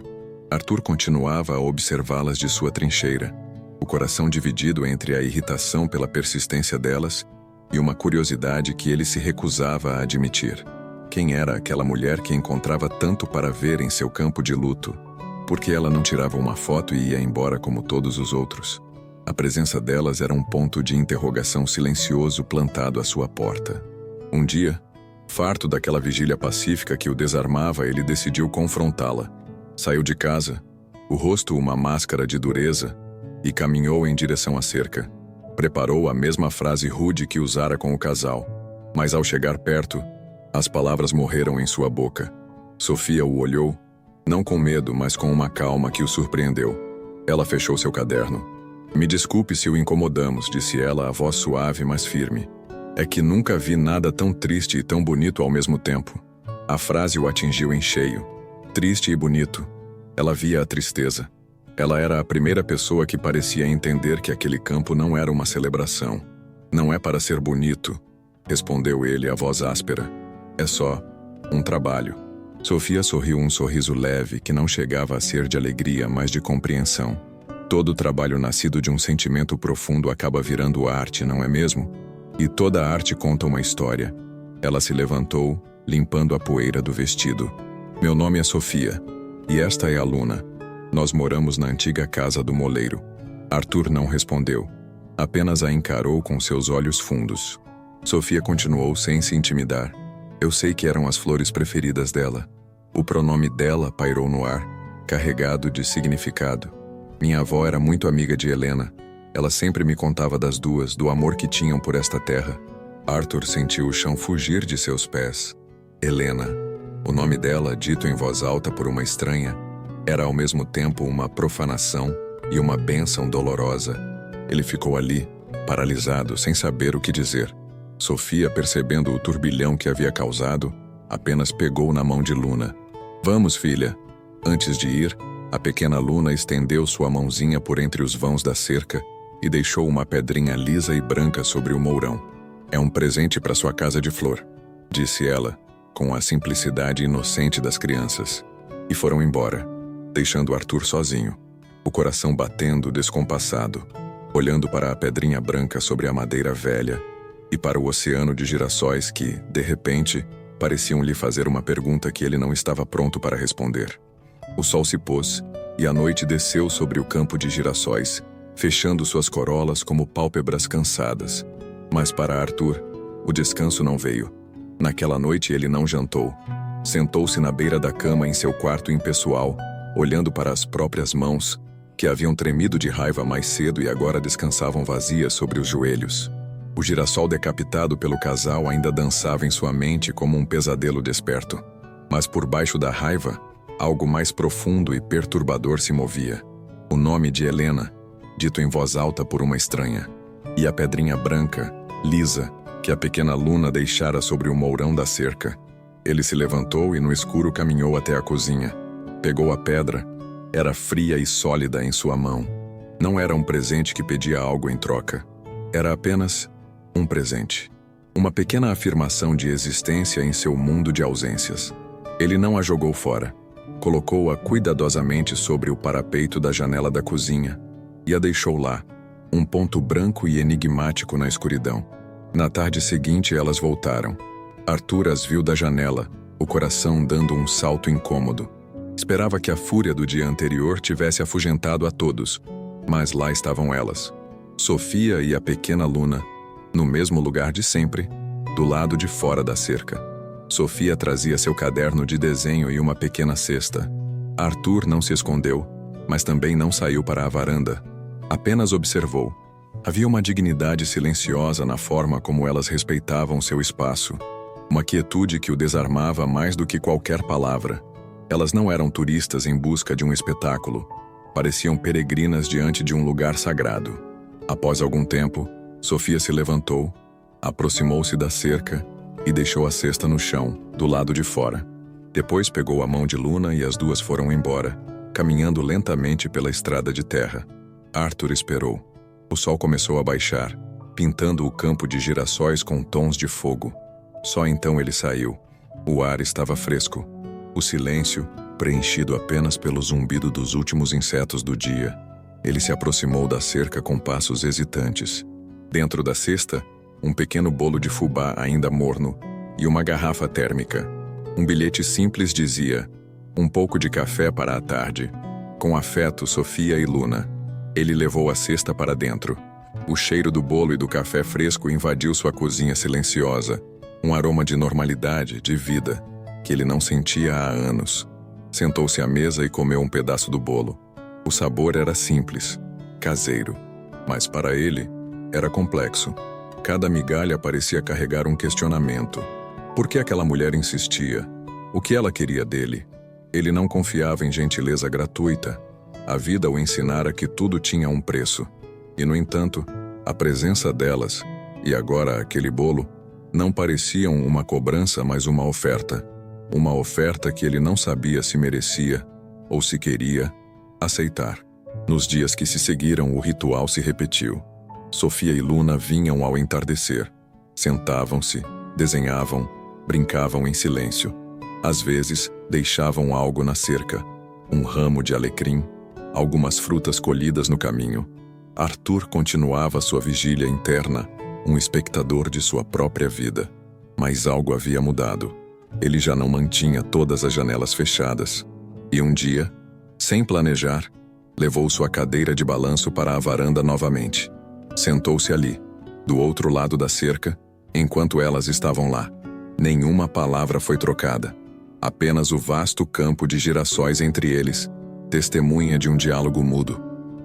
Arthur continuava a observá-las de sua trincheira, o coração dividido entre a irritação pela persistência delas e uma curiosidade que ele se recusava a admitir. Quem era aquela mulher que encontrava tanto para ver em seu campo de luto? Por que ela não tirava uma foto e ia embora como todos os outros? A presença delas era um ponto de interrogação silencioso plantado à sua porta. Um dia, farto daquela vigília pacífica que o desarmava, ele decidiu confrontá-la. Saiu de casa, o rosto uma máscara de dureza, e caminhou em direção à cerca. Preparou a mesma frase rude que usara com o casal, mas ao chegar perto, as palavras morreram em sua boca. Sofia o olhou, não com medo, mas com uma calma que o surpreendeu. Ela fechou seu caderno. "Me desculpe se o incomodamos", disse ela, a voz suave, mas firme. "É que nunca vi nada tão triste e tão bonito ao mesmo tempo." A frase o atingiu em cheio. Triste e bonito. Ela via a tristeza. Ela era a primeira pessoa que parecia entender que aquele campo não era uma celebração. "Não é para ser bonito", respondeu ele, a voz áspera. "É só um trabalho." Sofia sorriu um sorriso leve que não chegava a ser de alegria, mas de compreensão. Todo trabalho nascido de um sentimento profundo acaba virando arte, não é mesmo? E toda arte conta uma história. Ela se levantou, limpando a poeira do vestido. "Meu nome é Sofia, e esta é a Luna. Nós moramos na antiga casa do moleiro." Arthur não respondeu. Apenas a encarou com seus olhos fundos. Sofia continuou sem se intimidar. "Eu sei que eram as flores preferidas dela." O pronome dela pairou no ar, carregado de significado. "Minha avó era muito amiga de Helena. Ela sempre me contava das duas, do amor que tinham por esta terra." Arthur sentiu o chão fugir de seus pés. Helena. O nome dela, dito em voz alta por uma estranha, era ao mesmo tempo uma profanação e uma bênção dolorosa. Ele ficou ali, paralisado, sem saber o que dizer. Sofia, percebendo o turbilhão que havia causado, apenas pegou na mão de Luna. "Vamos, filha." Antes de ir, a pequena Luna estendeu sua mãozinha por entre os vãos da cerca e deixou uma pedrinha lisa e branca sobre o mourão. "É um presente para sua casa de flor", disse ela, com a simplicidade inocente das crianças. E foram embora, deixando Arthur sozinho, o coração batendo descompassado, olhando para a pedrinha branca sobre a madeira velha e para o oceano de girassóis que, de repente, pareciam lhe fazer uma pergunta que ele não estava pronto para responder. O sol se pôs e a noite desceu sobre o campo de girassóis, fechando suas corolas como pálpebras cansadas. Mas para Arthur, o descanso não veio. Naquela noite ele não jantou. Sentou-se na beira da cama em seu quarto impessoal, olhando para as próprias mãos, que haviam tremido de raiva mais cedo e agora descansavam vazias sobre os joelhos. O girassol decapitado pelo casal ainda dançava em sua mente como um pesadelo desperto. Mas por baixo da raiva, algo mais profundo e perturbador se movia. O nome de Helena, dito em voz alta por uma estranha. E a pedrinha branca, lisa, que a pequena Luna deixara sobre o mourão da cerca. Ele se levantou e no escuro caminhou até a cozinha. Pegou a pedra. Era fria e sólida em sua mão. Não era um presente que pedia algo em troca. Era apenas um presente. Uma pequena afirmação de existência em seu mundo de ausências. Ele não a jogou fora. Colocou-a cuidadosamente sobre o parapeito da janela da cozinha e a deixou lá, um ponto branco e enigmático na escuridão. Na tarde seguinte, elas voltaram. Arthur as viu da janela, o coração dando um salto incômodo. Esperava que a fúria do dia anterior tivesse afugentado a todos, mas lá estavam elas. Sofia e a pequena Luna, no mesmo lugar de sempre, do lado de fora da cerca. Sofia trazia seu caderno de desenho e uma pequena cesta. Arthur não se escondeu, mas também não saiu para a varanda. Apenas observou. Havia uma dignidade silenciosa na forma como elas respeitavam seu espaço. Uma quietude que o desarmava mais do que qualquer palavra. Elas não eram turistas em busca de um espetáculo. Pareciam peregrinas diante de um lugar sagrado. Após algum tempo, Sofia se levantou, aproximou-se da cerca e deixou a cesta no chão, do lado de fora. Depois pegou a mão de Luna e as duas foram embora, caminhando lentamente pela estrada de terra. Arthur esperou. O sol começou a baixar, pintando o campo de girassóis com tons de fogo. Só então ele saiu. O ar estava fresco. O silêncio, preenchido apenas pelo zumbido dos últimos insetos do dia. Ele se aproximou da cerca com passos hesitantes. Dentro da cesta, um pequeno bolo de fubá ainda morno e uma garrafa térmica. Um bilhete simples dizia: "Um pouco de café para a tarde. Com afeto, Sofia e Luna." Ele levou a cesta para dentro. O cheiro do bolo e do café fresco invadiu sua cozinha silenciosa. Um aroma de normalidade, de vida, que ele não sentia há anos. Sentou-se à mesa e comeu um pedaço do bolo. O sabor era simples, caseiro, mas para ele era complexo. Cada migalha parecia carregar um questionamento. Por que aquela mulher insistia? O que ela queria dele? Ele não confiava em gentileza gratuita. A vida o ensinara que tudo tinha um preço. E, no entanto, a presença delas, e agora aquele bolo, não pareciam uma cobrança, mas uma oferta. Uma oferta que ele não sabia se merecia, ou se queria, aceitar. Nos dias que se seguiram, o ritual se repetiu. Sofia e Luna vinham ao entardecer. Sentavam-se, desenhavam, brincavam em silêncio. Às vezes, deixavam algo na cerca. Um ramo de alecrim, algumas frutas colhidas no caminho. Arthur continuava sua vigília interna, um espectador de sua própria vida. Mas algo havia mudado. Ele já não mantinha todas as janelas fechadas. E um dia, sem planejar, levou sua cadeira de balanço para a varanda novamente. Sentou-se ali, do outro lado da cerca, enquanto elas estavam lá. Nenhuma palavra foi trocada. Apenas o vasto campo de girassóis entre eles, testemunha de um diálogo mudo,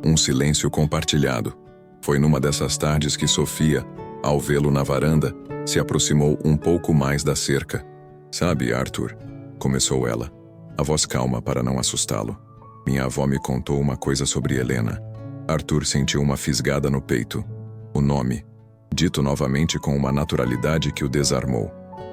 um silêncio compartilhado. Foi numa dessas tardes que Sofia, ao vê-lo na varanda, se aproximou um pouco mais da cerca. "Sabe, Arthur", começou ela, a voz calma para não assustá-lo. "Minha avó me contou uma coisa sobre Helena." Arthur sentiu uma fisgada no peito. O nome, dito novamente com uma naturalidade que o desarmou.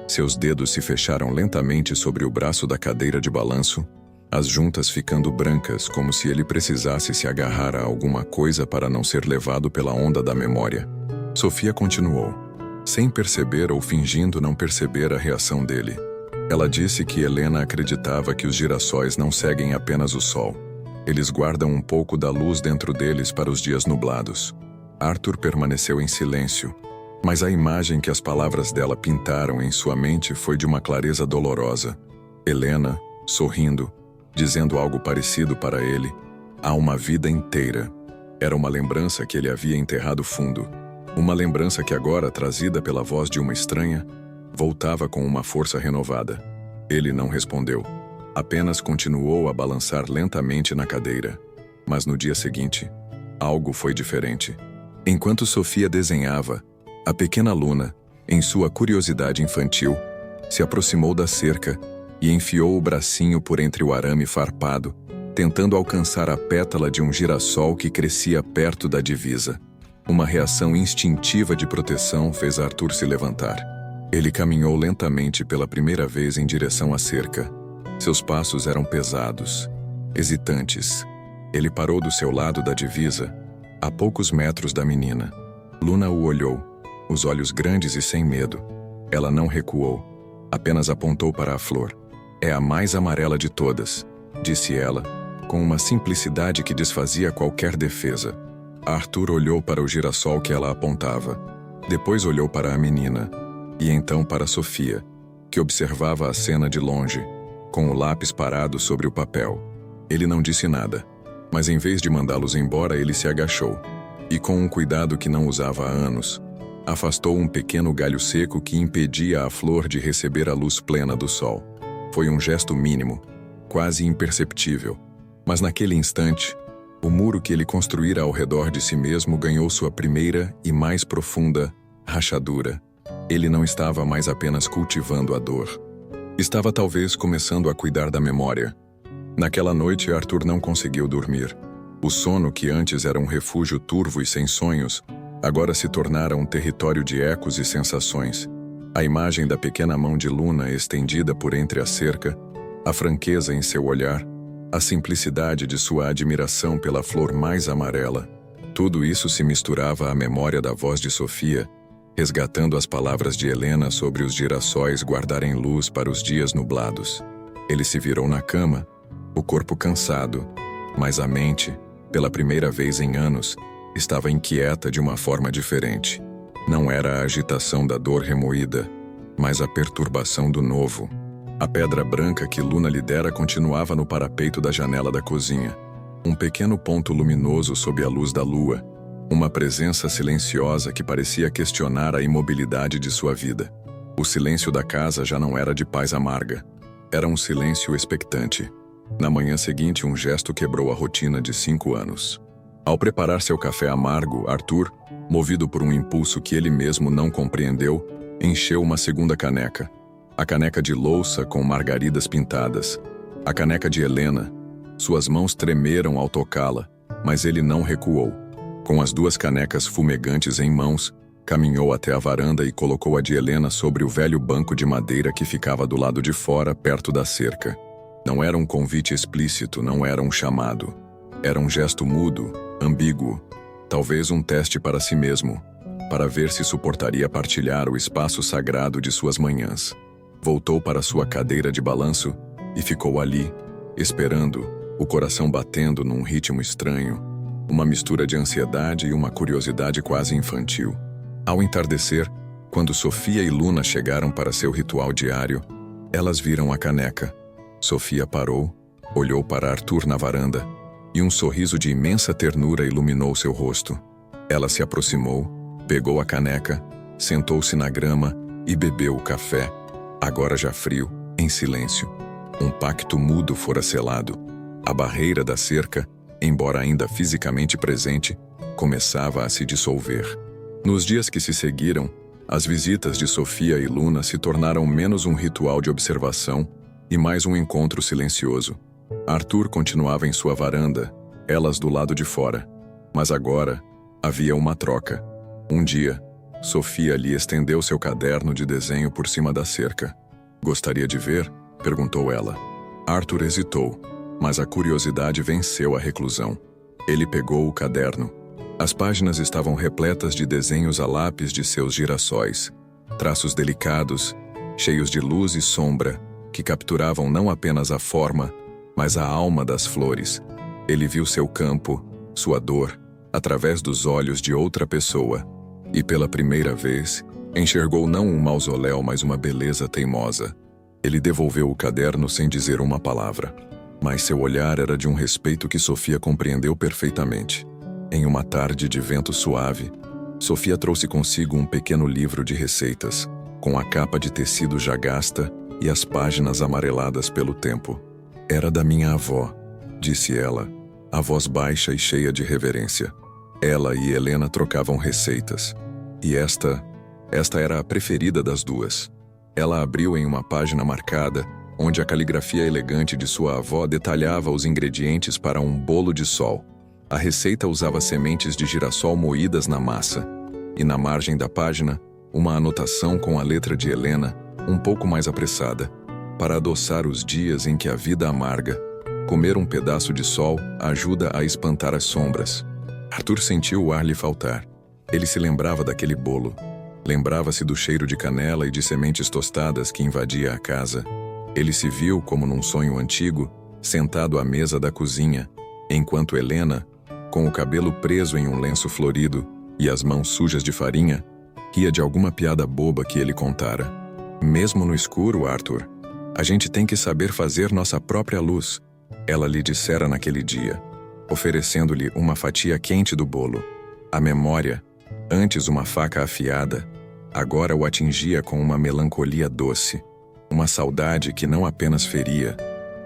Seus dedos se fecharam lentamente sobre o braço da cadeira de balanço, as juntas ficando brancas como se ele precisasse se agarrar a alguma coisa para não ser levado pela onda da memória. Sofia continuou, sem perceber ou fingindo não perceber a reação dele. Ela disse que Helena acreditava que os girassóis não seguem apenas o sol. Eles guardam um pouco da luz dentro deles para os dias nublados. Arthur permaneceu em silêncio, mas a imagem que as palavras dela pintaram em sua mente foi de uma clareza dolorosa. Helena, sorrindo, dizendo algo parecido para ele, há uma vida inteira. Era uma lembrança que ele havia enterrado fundo. Uma lembrança que agora, trazida pela voz de uma estranha, voltava com uma força renovada. Ele não respondeu. Apenas continuou a balançar lentamente na cadeira. Mas no dia seguinte, algo foi diferente. Enquanto Sofia desenhava, a pequena Luna, em sua curiosidade infantil, se aproximou da cerca e enfiou o bracinho por entre o arame farpado, tentando alcançar a pétala de um girassol que crescia perto da divisa. Uma reação instintiva de proteção fez Arthur se levantar. Ele caminhou lentamente pela primeira vez em direção à cerca. Seus passos eram pesados, hesitantes. Ele parou do seu lado da divisa, a poucos metros da menina. Luna o olhou, os olhos grandes e sem medo. Ela não recuou, apenas apontou para a flor. É a mais amarela de todas, disse ela, com uma simplicidade que desfazia qualquer defesa. Arthur olhou para o girassol que ela apontava. Depois olhou para a menina, e então para Sofia, que observava a cena de longe, com o lápis parado sobre o papel. Ele não disse nada, mas em vez de mandá-los embora, ele se agachou, e com um cuidado que não usava há anos, afastou um pequeno galho seco que impedia a flor de receber a luz plena do sol. Foi um gesto mínimo, quase imperceptível, mas naquele instante, o muro que ele construíra ao redor de si mesmo ganhou sua primeira e mais profunda rachadura. Ele não estava mais apenas cultivando a dor. Estava talvez começando a cuidar da memória. Naquela noite, Arthur não conseguiu dormir. O sono, que antes era um refúgio turvo e sem sonhos, agora se tornara um território de ecos e sensações. A imagem da pequena mão de Luna estendida por entre a cerca, a franqueza em seu olhar, a simplicidade de sua admiração pela flor mais amarela, tudo isso se misturava à memória da voz de Sofia, resgatando as palavras de Helena sobre os girassóis guardarem luz para os dias nublados. Ele se virou na cama, o corpo cansado, mas a mente, pela primeira vez em anos, estava inquieta de uma forma diferente. Não era a agitação da dor remoída, mas a perturbação do novo. A pedra branca que Luna lhe dera continuava no parapeito da janela da cozinha. Um pequeno ponto luminoso sob a luz da lua. Uma presença silenciosa que parecia questionar a imobilidade de sua vida. O silêncio da casa já não era de paz amarga. Era um silêncio expectante. Na manhã seguinte, um gesto quebrou a rotina de 5 anos. Ao preparar seu café amargo, Arthur, movido por um impulso que ele mesmo não compreendeu, encheu uma segunda caneca. A caneca de louça com margaridas pintadas. A caneca de Helena. Suas mãos tremeram ao tocá-la, mas ele não recuou. Com as 2 canecas fumegantes em mãos, caminhou até a varanda e colocou a de Helena sobre o velho banco de madeira que ficava do lado de fora, perto da cerca. Não era um convite explícito, não era um chamado. Era um gesto mudo, ambíguo, talvez um teste para si mesmo, para ver se suportaria partilhar o espaço sagrado de suas manhãs. Voltou para sua cadeira de balanço e ficou ali, esperando, o coração batendo num ritmo estranho, uma mistura de ansiedade e uma curiosidade quase infantil. Ao entardecer, quando Sofia e Luna chegaram para seu ritual diário, elas viram a caneca. Sofia parou, olhou para Arthur na varanda, e um sorriso de imensa ternura iluminou seu rosto. Ela se aproximou, pegou a caneca, sentou-se na grama e bebeu o café, agora já frio, em silêncio. Um pacto mudo fora selado. A barreira da cerca, embora ainda fisicamente presente, começava a se dissolver. Nos dias que se seguiram, as visitas de Sofia e Luna se tornaram menos um ritual de observação e mais um encontro silencioso. Arthur continuava em sua varanda, elas do lado de fora. Mas agora, havia uma troca. Um dia, Sofia lhe estendeu seu caderno de desenho por cima da cerca. "Gostaria de ver?" perguntou ela. Arthur hesitou, mas a curiosidade venceu a reclusão. Ele pegou o caderno. As páginas estavam repletas de desenhos a lápis de seus girassóis, traços delicados, cheios de luz e sombra, que capturavam não apenas a forma, mas a alma das flores. Ele viu seu campo, sua dor, através dos olhos de outra pessoa, e pela primeira vez, enxergou não um mausoléu, mas uma beleza teimosa. Ele devolveu o caderno sem dizer uma palavra, mas seu olhar era de um respeito que Sofia compreendeu perfeitamente. Em uma tarde de vento suave, Sofia trouxe consigo um pequeno livro de receitas, com a capa de tecido já gasta e as páginas amareladas pelo tempo. "Era da minha avó", disse ela, a voz baixa e cheia de reverência. Ela e Helena trocavam receitas, e esta era a preferida das duas. Ela abriu em uma página marcada, onde a caligrafia elegante de sua avó detalhava os ingredientes para um bolo de sol. A receita usava sementes de girassol moídas na massa, e na margem da página, uma anotação com a letra de Helena, um pouco mais apressada, para adoçar os dias em que a vida amarga. Comer um pedaço de sol ajuda a espantar as sombras. Arthur sentiu o ar lhe faltar. Ele se lembrava daquele bolo. Lembrava-se do cheiro de canela e de sementes tostadas que invadia a casa. Ele se viu, como num sonho antigo, sentado à mesa da cozinha, enquanto Helena, com o cabelo preso em um lenço florido e as mãos sujas de farinha, ria de alguma piada boba que ele contara. Mesmo no escuro, Arthur, a gente tem que saber fazer nossa própria luz, ela lhe dissera naquele dia, oferecendo-lhe uma fatia quente do bolo. A memória, antes uma faca afiada, agora o atingia com uma melancolia doce, uma saudade que não apenas feria,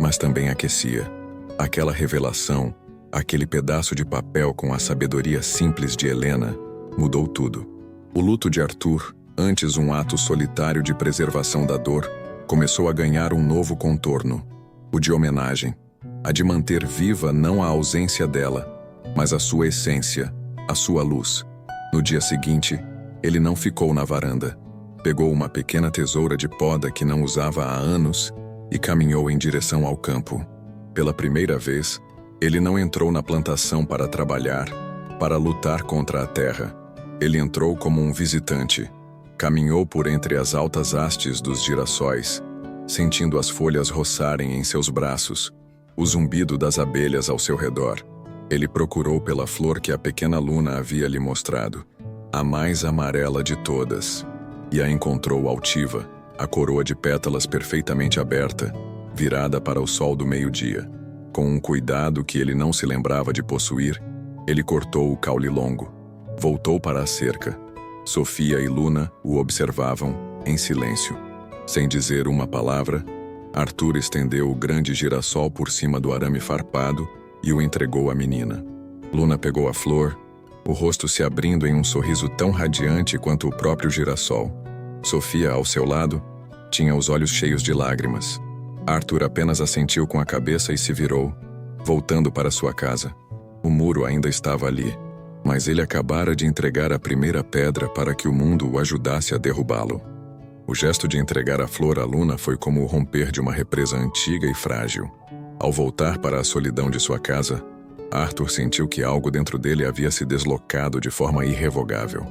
mas também aquecia. Aquela revelação, aquele pedaço de papel com a sabedoria simples de Helena, mudou tudo. O luto de Arthur, antes um ato solitário de preservação da dor, começou a ganhar um novo contorno, o de homenagem, a de manter viva não a ausência dela, mas a sua essência, a sua luz. No dia seguinte, ele não ficou na varanda. Pegou uma pequena tesoura de poda que não usava há anos e caminhou em direção ao campo. Pela primeira vez, ele não entrou na plantação para trabalhar, para lutar contra a terra. Ele entrou como um visitante. Caminhou por entre as altas hastes dos girassóis, sentindo as folhas roçarem em seus braços, o zumbido das abelhas ao seu redor. Ele procurou pela flor que a pequena Luna havia lhe mostrado, a mais amarela de todas, e a encontrou altiva, a coroa de pétalas perfeitamente aberta, virada para o sol do meio-dia. Com um cuidado que ele não se lembrava de possuir, ele cortou o caule longo. Voltou para a cerca. Sofia e Luna o observavam, em silêncio. Sem dizer uma palavra, Arthur estendeu o grande girassol por cima do arame farpado e o entregou à menina. Luna pegou a flor, o rosto se abrindo em um sorriso tão radiante quanto o próprio girassol. Sofia, ao seu lado, tinha os olhos cheios de lágrimas. Arthur apenas assentiu com a cabeça e se virou, voltando para sua casa. O muro ainda estava ali, mas ele acabara de entregar a primeira pedra para que o mundo o ajudasse a derrubá-lo. O gesto de entregar a flor à Luna foi como o romper de uma represa antiga e frágil. Ao voltar para a solidão de sua casa, Arthur sentiu que algo dentro dele havia se deslocado de forma irrevogável.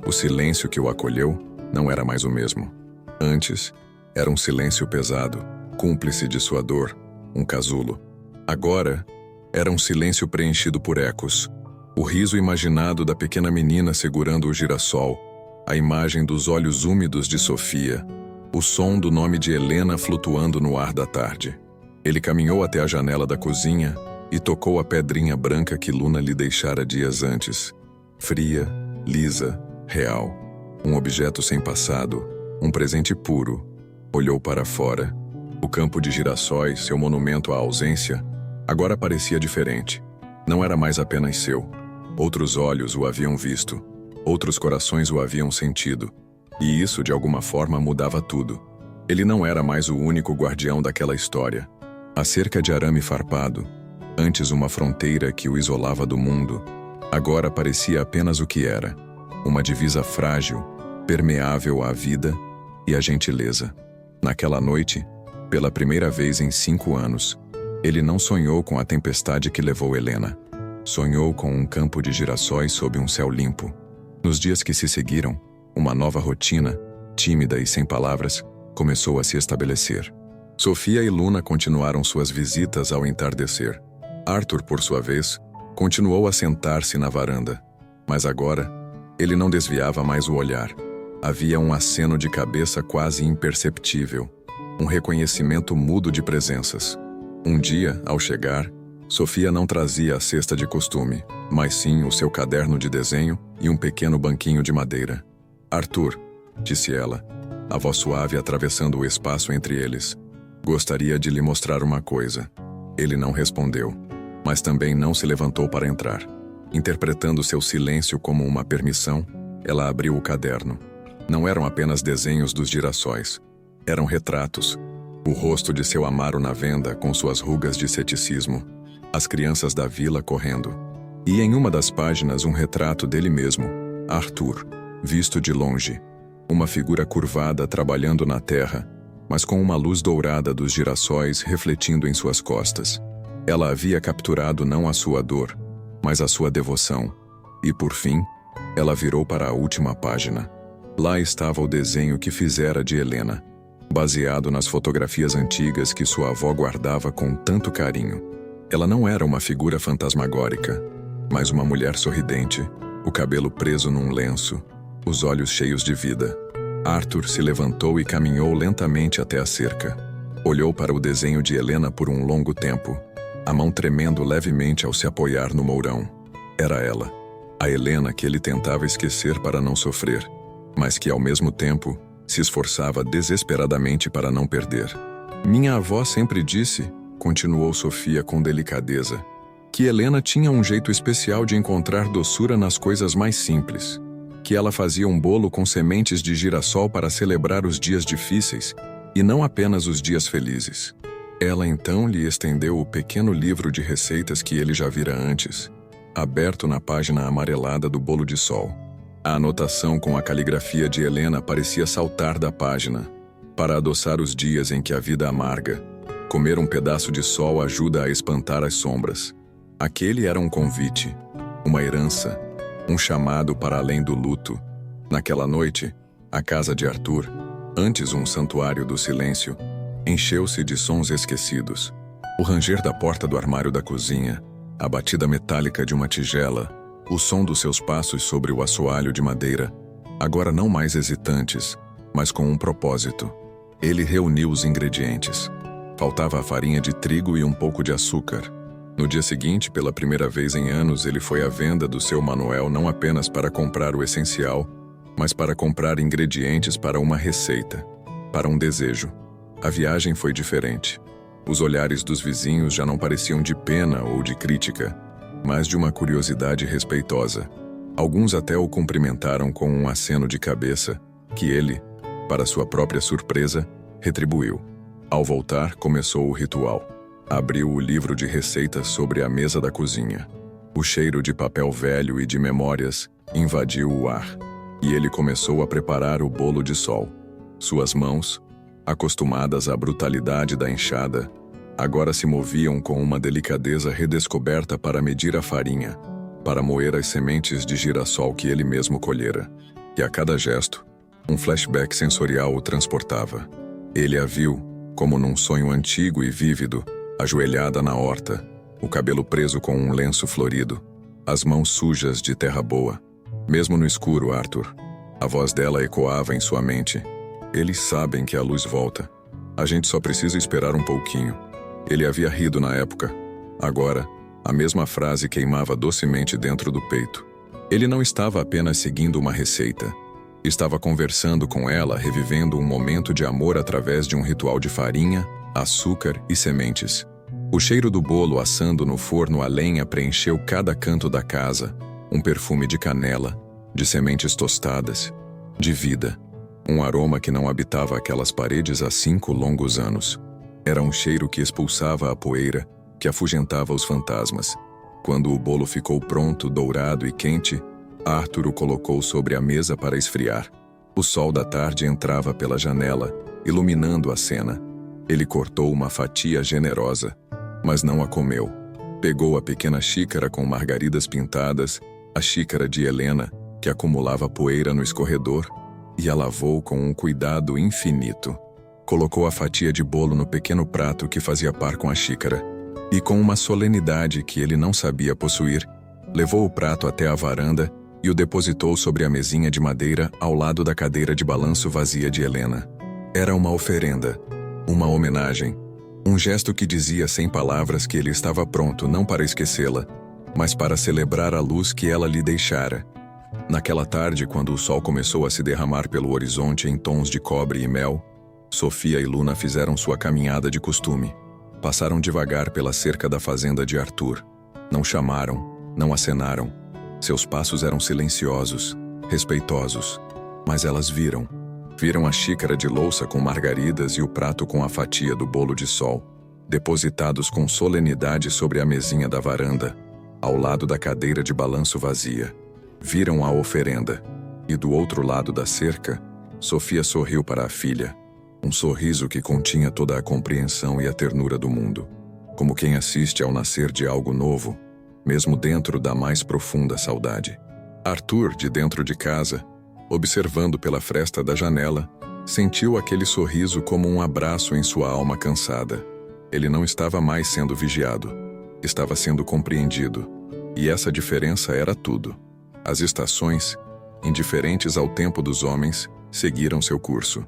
O silêncio que o acolheu não era mais o mesmo. Antes, era um silêncio pesado, cúmplice de sua dor, um casulo. Agora, era um silêncio preenchido por ecos. O riso imaginado da pequena menina segurando o girassol, a imagem dos olhos úmidos de Sofia, o som do nome de Helena flutuando no ar da tarde. Ele caminhou até a janela da cozinha e tocou a pedrinha branca que Luna lhe deixara dias antes. Fria, lisa, real. Um objeto sem passado, um presente puro. Olhou para fora. O campo de girassóis, seu monumento à ausência, agora parecia diferente. Não era mais apenas seu. Outros olhos o haviam visto. Outros corações o haviam sentido. E isso, de alguma forma, mudava tudo. Ele não era mais o único guardião daquela história. A cerca de arame farpado, antes uma fronteira que o isolava do mundo, agora parecia apenas o que era: uma divisa frágil, permeável à vida e à gentileza. Naquela noite, pela primeira vez em 5 anos, ele não sonhou com a tempestade que levou Helena. Sonhou com um campo de girassóis sob um céu limpo. Nos dias que se seguiram, uma nova rotina, tímida e sem palavras, começou a se estabelecer. Sofia e Luna continuaram suas visitas ao entardecer. Arthur, por sua vez, continuou a sentar-se na varanda. Mas agora, ele não desviava mais o olhar. Havia um aceno de cabeça quase imperceptível, um reconhecimento mudo de presenças. Um dia, ao chegar, Sofia não trazia a cesta de costume, mas sim o seu caderno de desenho e um pequeno banquinho de madeira. Arthur, disse ela, a voz suave atravessando o espaço entre eles. Gostaria de lhe mostrar uma coisa. Ele não respondeu, mas também não se levantou para entrar. Interpretando seu silêncio como uma permissão, ela abriu o caderno. Não eram apenas desenhos dos girassóis. Eram retratos. O rosto de seu amaro na venda com suas rugas de ceticismo. As crianças da vila correndo. E em uma das páginas um retrato dele mesmo, Arthur, visto de longe. Uma figura curvada trabalhando na terra, mas com uma luz dourada dos girassóis refletindo em suas costas. Ela havia capturado não a sua dor, mas a sua devoção. E, por fim, ela virou para a última página. Lá estava o desenho que fizera de Helena, baseado nas fotografias antigas que sua avó guardava com tanto carinho. Ela não era uma figura fantasmagórica, mas uma mulher sorridente, o cabelo preso num lenço, os olhos cheios de vida. Arthur se levantou e caminhou lentamente até a cerca. Olhou para o desenho de Helena por um longo tempo, a mão tremendo levemente ao se apoiar no mourão. Era ela, a Helena que ele tentava esquecer para não sofrer, mas que ao mesmo tempo se esforçava desesperadamente para não perder. Minha avó sempre disse, continuou Sofia com delicadeza, que Helena tinha um jeito especial de encontrar doçura nas coisas mais simples, que ela fazia um bolo com sementes de girassol para celebrar os dias difíceis e não apenas os dias felizes. Ela então lhe estendeu o pequeno livro de receitas que ele já vira antes, aberto na página amarelada do bolo de sol. A anotação com a caligrafia de Helena parecia saltar da página. Para adoçar os dias em que a vida amarga, comer um pedaço de sol ajuda a espantar as sombras. Aquele era um convite, uma herança, um chamado para além do luto. Naquela noite, a casa de Arthur, antes um santuário do silêncio, encheu-se de sons esquecidos. O ranger da porta do armário da cozinha, a batida metálica de uma tigela, o som dos seus passos sobre o assoalho de madeira, agora não mais hesitantes, mas com um propósito. Ele reuniu os ingredientes. Faltava a farinha de trigo e um pouco de açúcar. No dia seguinte, pela primeira vez em anos, ele foi à venda do seu Manuel não apenas para comprar o essencial, mas para comprar ingredientes para uma receita, para um desejo. A viagem foi diferente. Os olhares dos vizinhos já não pareciam de pena ou de crítica, mas de uma curiosidade respeitosa. Alguns até o cumprimentaram com um aceno de cabeça, que ele, para sua própria surpresa, retribuiu. Ao voltar, começou o ritual. Abriu o livro de receitas sobre a mesa da cozinha. O cheiro de papel velho e de memórias invadiu o ar, e ele começou a preparar o bolo de sol. Suas mãos, acostumadas à brutalidade da enxada, agora se moviam com uma delicadeza redescoberta para medir a farinha, para moer as sementes de girassol que ele mesmo colhera. E a cada gesto, um flashback sensorial o transportava. Ele a viu, como num sonho antigo e vívido, ajoelhada na horta, o cabelo preso com um lenço florido, as mãos sujas de terra boa. Mesmo no escuro, Arthur, a voz dela ecoava em sua mente. Eles sabem que a luz volta. A gente só precisa esperar um pouquinho. Ele havia rido na época. Agora, a mesma frase queimava docemente dentro do peito. Ele não estava apenas seguindo uma receita. Estava conversando com ela, revivendo um momento de amor através de um ritual de farinha, açúcar e sementes. O cheiro do bolo assando no forno a lenha preencheu cada canto da casa, um perfume de canela, de sementes tostadas, de vida. Um aroma que não habitava aquelas paredes há 5 longos anos. Era um cheiro que expulsava a poeira, que afugentava os fantasmas. Quando o bolo ficou pronto, dourado e quente, Arthur o colocou sobre a mesa para esfriar. O sol da tarde entrava pela janela, iluminando a cena. Ele cortou uma fatia generosa, mas não a comeu. Pegou a pequena xícara com margaridas pintadas, a xícara de Helena, que acumulava poeira no escorredor, e a lavou com um cuidado infinito. Colocou a fatia de bolo no pequeno prato que fazia par com a xícara, e com uma solenidade que ele não sabia possuir, levou o prato até a varanda e o depositou sobre a mesinha de madeira ao lado da cadeira de balanço vazia de Helena. Era uma oferenda, uma homenagem, um gesto que dizia sem palavras que ele estava pronto não para esquecê-la, mas para celebrar a luz que ela lhe deixara. Naquela tarde, quando o sol começou a se derramar pelo horizonte em tons de cobre e mel, Sofia e Luna fizeram sua caminhada de costume. Passaram devagar pela cerca da fazenda de Arthur. Não chamaram, não acenaram. Seus passos eram silenciosos, respeitosos. Mas elas viram. Viram a xícara de louça com margaridas e o prato com a fatia do bolo de sol, depositados com solenidade sobre a mesinha da varanda, ao lado da cadeira de balanço vazia. Viram a oferenda. E do outro lado da cerca, Sofia sorriu para a filha, um sorriso que continha toda a compreensão e a ternura do mundo, como quem assiste ao nascer de algo novo, mesmo dentro da mais profunda saudade. Arthur, de dentro de casa, observando pela fresta da janela, sentiu aquele sorriso como um abraço em sua alma cansada. Ele não estava mais sendo vigiado, estava sendo compreendido, e essa diferença era tudo. As estações, indiferentes ao tempo dos homens, seguiram seu curso.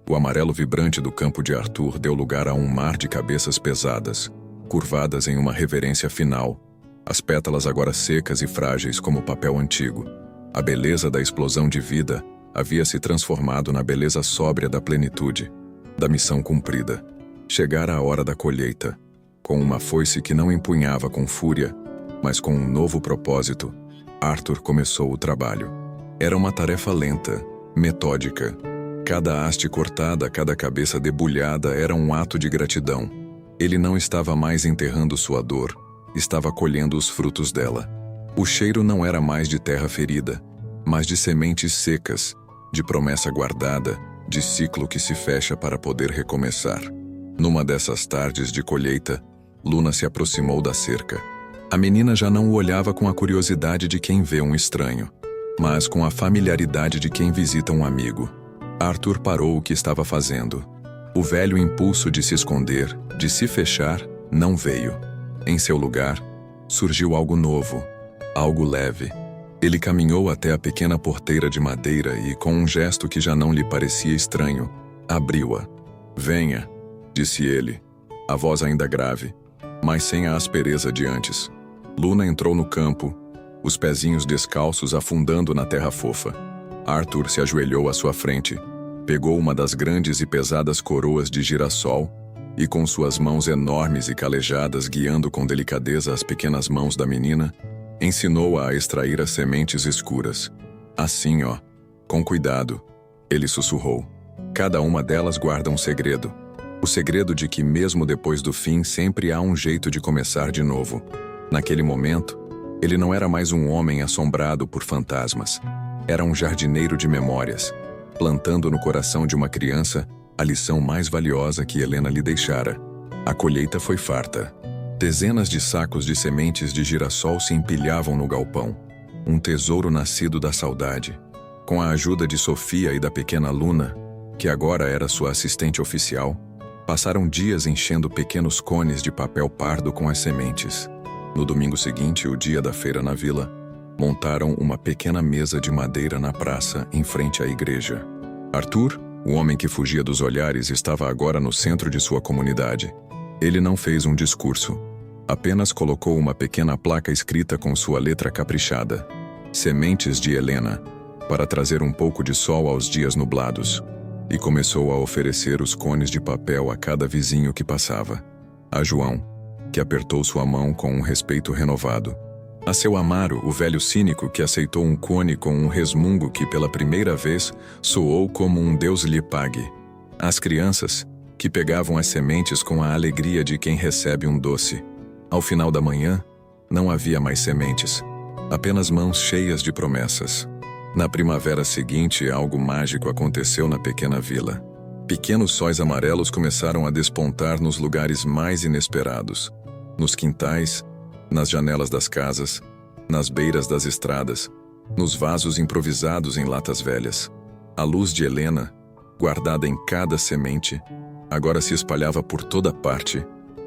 O amarelo vibrante do campo de Arthur deu lugar a um mar de cabeças pesadas, curvadas em uma reverência final, as pétalas agora secas e frágeis como papel antigo. A beleza da explosão de vida havia se transformado na beleza sóbria da plenitude, da missão cumprida. Chegara a hora da colheita, com uma foice que não empunhava com fúria, mas com um novo propósito. Arthur começou o trabalho. Era uma tarefa lenta, metódica. Cada haste cortada, cada cabeça debulhada era um ato de gratidão. Ele não estava mais enterrando sua dor, estava colhendo os frutos dela. O cheiro não era mais de terra ferida, mas de sementes secas, de promessa guardada, de ciclo que se fecha para poder recomeçar. Numa dessas tardes de colheita, Luna se aproximou da cerca. A menina já não o olhava com a curiosidade de quem vê um estranho, mas com a familiaridade de quem visita um amigo. Arthur parou o que estava fazendo. O velho impulso de se esconder, de se fechar, não veio. Em seu lugar, surgiu algo novo, algo leve. Ele caminhou até a pequena porteira de madeira e, com um gesto que já não lhe parecia estranho, abriu-a. "Venha", disse ele, a voz ainda grave, mas sem a aspereza de antes. Luna entrou no campo, os pezinhos descalços afundando na terra fofa. Arthur se ajoelhou à sua frente, pegou uma das grandes e pesadas coroas de girassol e, com suas mãos enormes e calejadas guiando com delicadeza as pequenas mãos da menina, ensinou-a a extrair as sementes escuras. "Assim, ó, com cuidado", ele sussurrou. "Cada uma delas guarda um segredo. O segredo de que, mesmo depois do fim, sempre há um jeito de começar de novo." Naquele momento, ele não era mais um homem assombrado por fantasmas. Era um jardineiro de memórias, plantando no coração de uma criança a lição mais valiosa que Helena lhe deixara. A colheita foi farta. Dezenas de sacos de sementes de girassol se empilhavam no galpão. Um tesouro nascido da saudade. Com a ajuda de Sofia e da pequena Luna, que agora era sua assistente oficial, passaram dias enchendo pequenos cones de papel pardo com as sementes. No domingo seguinte, o dia da feira na vila, montaram uma pequena mesa de madeira na praça, em frente à igreja. Arthur, o homem que fugia dos olhares, estava agora no centro de sua comunidade. Ele não fez um discurso. Apenas colocou uma pequena placa escrita com sua letra caprichada: "Sementes de Helena", para trazer um pouco de sol aos dias nublados. E começou a oferecer os cones de papel a cada vizinho que passava. A João, que apertou sua mão com um respeito renovado. A seu Amaro, o velho cínico que aceitou um cone com um resmungo que pela primeira vez soou como um Deus lhe pague. As crianças, que pegavam as sementes com a alegria de quem recebe um doce. Ao final da manhã, não havia mais sementes, apenas mãos cheias de promessas. Na primavera seguinte, algo mágico aconteceu na pequena vila. Pequenos sóis amarelos começaram a despontar nos lugares mais inesperados. Nos quintais, nas janelas das casas, nas beiras das estradas, nos vasos improvisados em latas velhas. A luz de Helena, guardada em cada semente, agora se espalhava por toda parte,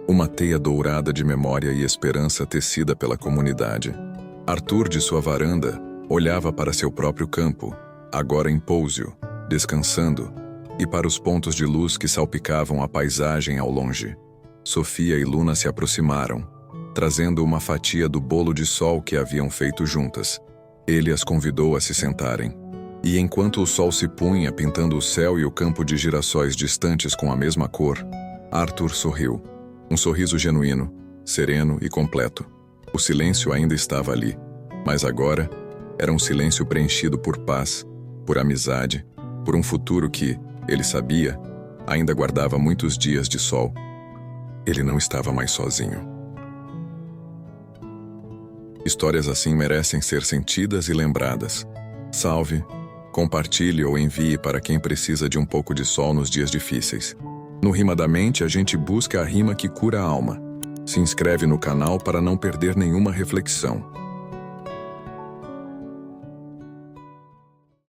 uma teia dourada de memória e esperança tecida pela comunidade. Arthur, de sua varanda, olhava para seu próprio campo, agora em pouso, descansando, e para os pontos de luz que salpicavam a paisagem ao longe. Sofia e Luna se aproximaram, trazendo uma fatia do bolo de sol que haviam feito juntas. Ele as convidou a se sentarem. E enquanto o sol se punha pintando o céu e o campo de girassóis distantes com a mesma cor, Arthur sorriu. Um sorriso genuíno, sereno e completo. O silêncio ainda estava ali, mas agora era um silêncio preenchido por paz, por amizade, por um futuro que, ele sabia, ainda guardava muitos dias de sol. Ele não estava mais sozinho. Histórias assim merecem ser sentidas e lembradas. Salve, Compartilhe ou envie para quem precisa de um pouco de sol nos dias difíceis. No Rima da Mente, a gente busca a rima que cura a alma. Se inscreve no canal para não perder nenhuma reflexão.